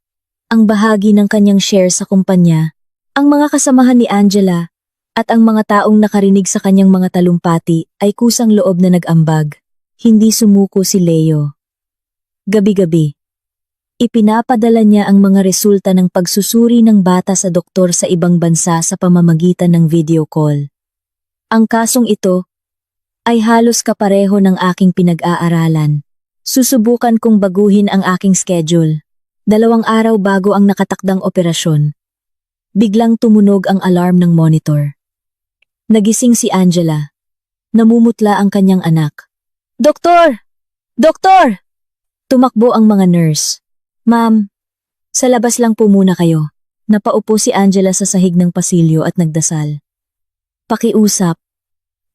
ang bahagi ng kanyang share sa kumpanya. Ang mga kasamahan ni Angela at ang mga taong nakarinig sa kanyang mga talumpati ay kusang loob na nag-ambag. Hindi sumuko si Leo. Gabi-gabi, ipinapadala niya ang mga resulta ng pagsusuri ng bata sa doktor sa ibang bansa sa pamamagitan ng video call. Ang kasong ito ay halos kapareho ng aking pinag-aaralan. Susubukan kong baguhin ang aking schedule. 2 araw bago ang nakatakdang operasyon. Biglang tumunog ang alarm ng monitor. Nagising si Angela. Namumutla ang kanyang anak. Doktor! Doktor! Tumakbo ang mga nurse. Ma'am, sa labas lang po muna kayo. Napaupo si Angela sa sahig ng pasilyo at nagdasal. Pakiusap.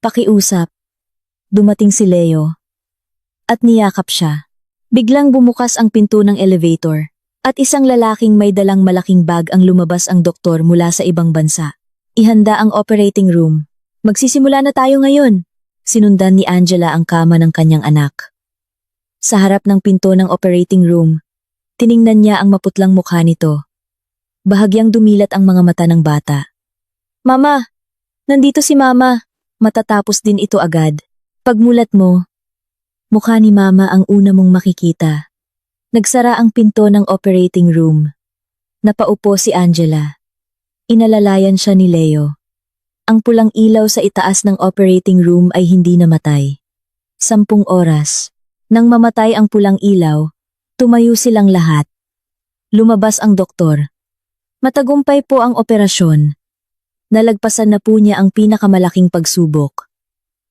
Pakiusap. Dumating si Leo. At niyakap siya. Biglang bumukas ang pinto ng elevator. At isang lalaking may dalang malaking bag ang lumabas ang doktor mula sa ibang bansa. Ihanda ang operating room. Magsisimula na tayo ngayon. Sinundan ni Angela ang kama ng kanyang anak. Sa harap ng pinto ng operating room, tiningnan niya ang maputlang mukha nito. Bahagyang dumilat ang mga mata ng bata. Mama! Nandito si Mama. Matatapos din ito agad. Pagmulat mo, mukha ni Mama ang una mong makikita. Nagsara ang pinto ng operating room. Napaupo si Angela. Inalalayan siya ni Leo. Ang pulang ilaw sa itaas ng operating room ay hindi namatay. 10 oras. Nang mamatay ang pulang ilaw, tumayo silang lahat. Lumabas ang doktor. Matagumpay po ang operasyon. Nalagpasan na po niya ang pinakamalaking pagsubok.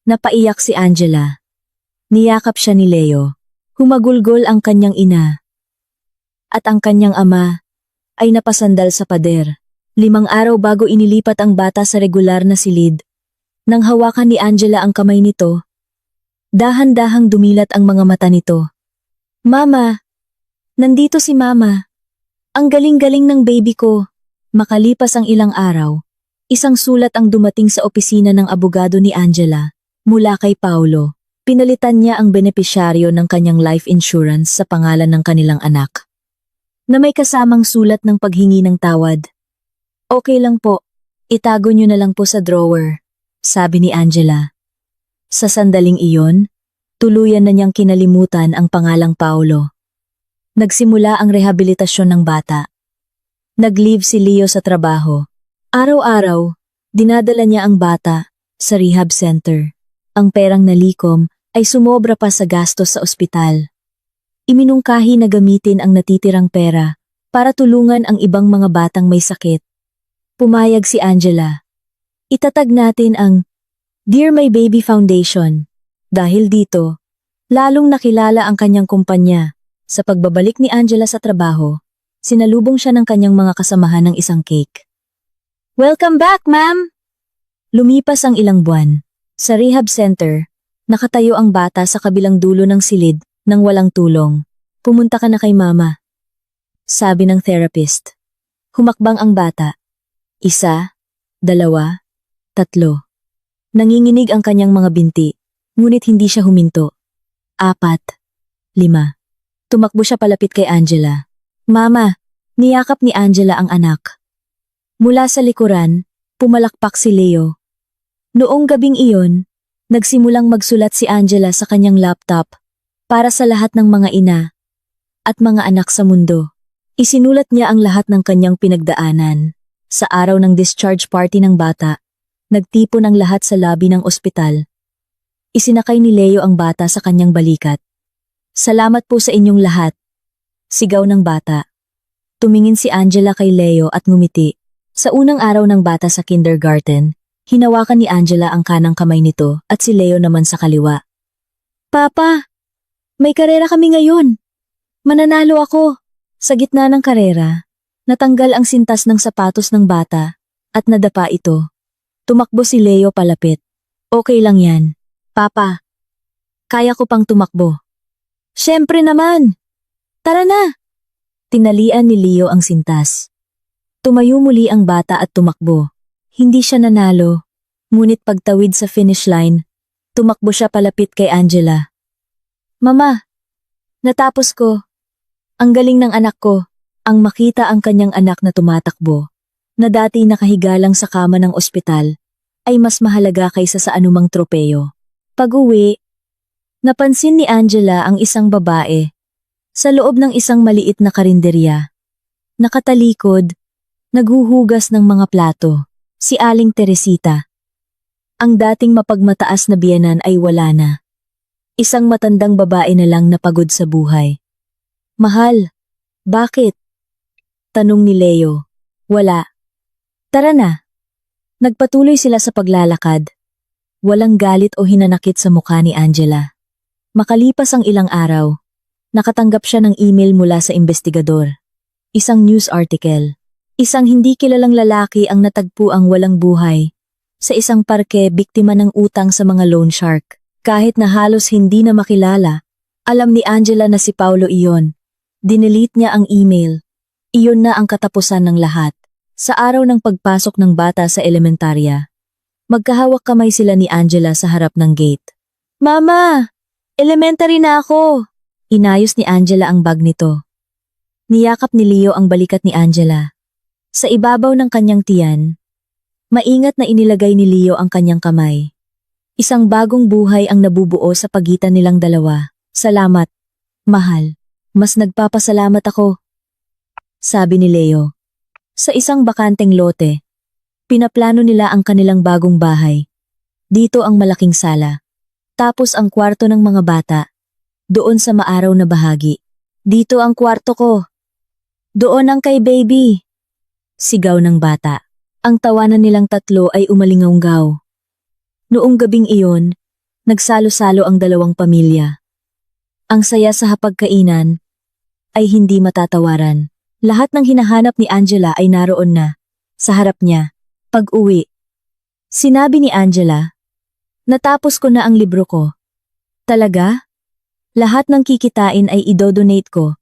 Napaiyak si Angela. Niyakap siya ni Leo. Humagulgol ang kanyang ina. At ang kanyang ama ay napasandal sa pader. 5 araw bago inilipat ang bata sa regular na silid. Nang hawakan ni Angela ang kamay nito, dahan-dahang dumilat ang mga mata nito. Mama! Nandito si Mama! Ang galing-galing ng baby ko! Makalipas ang ilang araw, isang sulat ang dumating sa opisina ng abogado ni Angela mula kay Paulo. Pinalitan niya ang benepisyaryo ng kanyang life insurance sa pangalan ng kanilang anak, na may kasamang sulat ng paghingi ng tawad. Okay lang po, itago niyo na lang po sa drawer, sabi ni Angela. Sa sandaling iyon, tuluyan na niyang kinalimutan ang pangalang Paulo. Nagsimula ang rehabilitasyon ng bata. Nag-leave si Leo sa trabaho. Araw-araw, dinadala niya ang bata sa rehab center. Ang perang nalikom ay sumobra pa sa gastos sa ospital. Iminungkahi na gamitin ang natitirang pera para tulungan ang ibang mga batang may sakit. Pumayag si Angela. Itatag natin ang Dear My Baby Foundation. Dahil dito, lalong nakilala ang kanyang kumpanya. Sa pagbabalik ni Angela sa trabaho, sinalubong siya ng kanyang mga kasamahan ng isang cake. Welcome back, ma'am! Lumipas ang ilang buwan. Sa rehab center, nakatayo ang bata sa kabilang dulo ng silid nang walang tulong. Pumunta ka na kay mama, sabi ng therapist. Humakbang ang bata. 1, 2, 3. Nanginginig ang kanyang mga binti, ngunit hindi siya huminto. 4, 5. Tumakbo siya palapit kay Angela. Mama, niyakap ni Angela ang anak. Mula sa likuran, pumalakpak si Leo. Noong gabing iyon, nagsimulang magsulat si Angela sa kanyang laptop para sa lahat ng mga ina at mga anak sa mundo. Isinulat niya ang lahat ng kanyang pinagdaanan. Sa araw ng discharge party ng bata, nagtipon ang lahat sa lobby ng ospital. Isinakay ni Leo ang bata sa kanyang balikat. Salamat po sa inyong lahat, sigaw ng bata. Tumingin si Angela kay Leo at ngumiti. Sa unang araw ng bata sa kindergarten, hinawakan ni Angela ang kanang kamay nito at si Leo naman sa kaliwa. Papa, may karera kami ngayon. Mananalo ako. Sa gitna ng karera, natanggal ang sintas ng sapatos ng bata at nadapa ito. Tumakbo si Leo palapit. Okay lang yan. Papa, kaya ko pang tumakbo. Siyempre naman. Tara na. Tinalian ni Leo ang sintas. Tumayo muli ang bata at tumakbo. Hindi siya nanalo, ngunit pagtawid sa finish line, tumakbo siya palapit kay Angela. Mama, natapos ko. Ang galing ng anak ko. Ang makita ang kanyang anak na tumatakbo, na dati nakahiga lang sa kama ng ospital, ay mas mahalaga kaysa sa anumang tropeyo. Pag-uwi, napansin ni Angela ang isang babae sa loob ng isang maliit na karinderya. Nakatalikod, naghuhugas ng mga plato, si Aling Teresita. Ang dating mapagmataas na biyenan ay wala na. Isang matandang babae na lang na pagod sa buhay. Mahal, bakit? Tanong ni Leo. Wala. Tara na. Nagpatuloy sila sa paglalakad. Walang galit o hinanakit sa mukha ni Angela. Makalipas ang ilang araw, nakatanggap siya ng email mula sa investigador. Isang news article. Isang hindi kilalang lalaki ang natagpo ang walang buhay. Sa isang parke, biktima ng utang sa mga loan shark. Kahit na halos hindi na makilala, alam ni Angela na si Paulo iyon. Dinelete niya ang email. Iyon na ang katapusan ng lahat. Sa araw ng pagpasok ng bata sa elementarya, magkahawak kamay sila ni Angela sa harap ng gate. Mama! Elementary na ako! Inayos ni Angela ang bag nito. Niyakap ni Leo ang balikat ni Angela. Sa ibabaw ng kanyang tiyan, maingat na inilagay ni Leo ang kanyang kamay. Isang bagong buhay ang nabubuo sa pagitan nilang dalawa. Salamat, mahal. Mas nagpapasalamat ako, sabi ni Leo. Sa isang bakanteng lote, pinaplano nila ang kanilang bagong bahay. Dito ang malaking sala. Tapos ang kwarto ng mga bata. Doon sa maaraw na bahagi. Dito ang kwarto ko. Doon ang kay baby. Sigaw ng bata. Ang tawanan nilang tatlo ay umalingaw-ngaw. Noong gabing iyon, nagsalo-salo ang dalawang pamilya. Ang saya sa hapagkainan ay hindi matatawaran. Lahat ng hinahanap ni Angela ay naroon na. sa harap niya. Pag-uwi, sinabi ni Angela, natapos ko na ang libro ko. Talaga? Lahat ng kikitain ay idodonate ko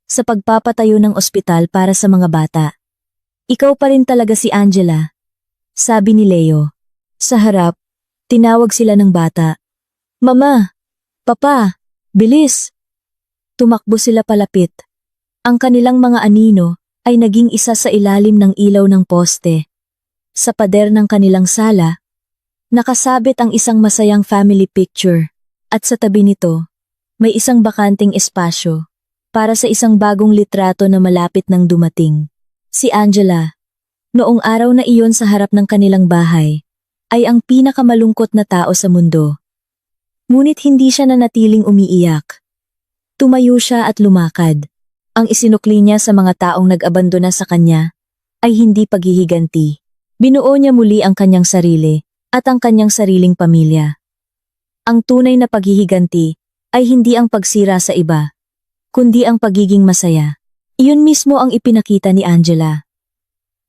sa pagpapatayo ng ospital para sa mga bata. Ikaw pa rin talaga si Angela, sabi ni Leo. Sa harap, tinawag sila ng bata. Mama! Papa! Bilis! Tumakbo sila palapit. Ang kanilang mga anino ay naging isa sa ilalim ng ilaw ng poste. Sa pader ng kanilang sala, nakasabit ang isang masayang family picture at sa tabi nito, may isang bakanting espasyo para sa isang bagong litrato na malapit nang dumating. Si Angela, noong araw na iyon sa harap ng kanilang bahay, ay ang pinakamalungkot na tao sa mundo. Ngunit hindi siya nanatiling umiiyak. Tumayo siya at lumakad. Ang isinukli niya sa mga taong nag-abandona sa kanya ay hindi paghihiganti. Binuo niya muli ang kanyang sarili at ang kanyang sariling pamilya. Ang tunay na paghihiganti ay hindi ang pagsira sa iba, kundi ang pagiging masaya. Iyon mismo ang ipinakita ni Angela.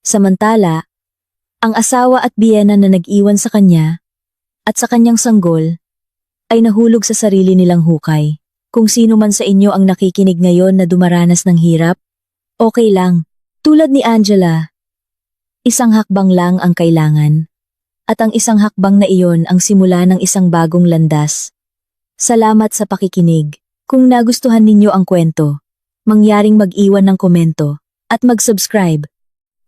Samantala, ang asawa at biyena na nag-iwan sa kanya at sa kanyang sanggol ay nahulog sa sarili nilang hukay. Kung sino man sa inyo ang nakikinig ngayon na dumaranas ng hirap, okay lang. Tulad ni Angela, isang hakbang lang ang kailangan. At ang isang hakbang na iyon ang simula ng isang bagong landas. Salamat sa pakikinig. Kung nagustuhan ninyo ang kwento, mangyaring mag-iwan ng komento at mag-subscribe.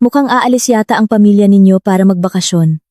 Mukhang aalis yata ang pamilya ninyo para magbakasyon.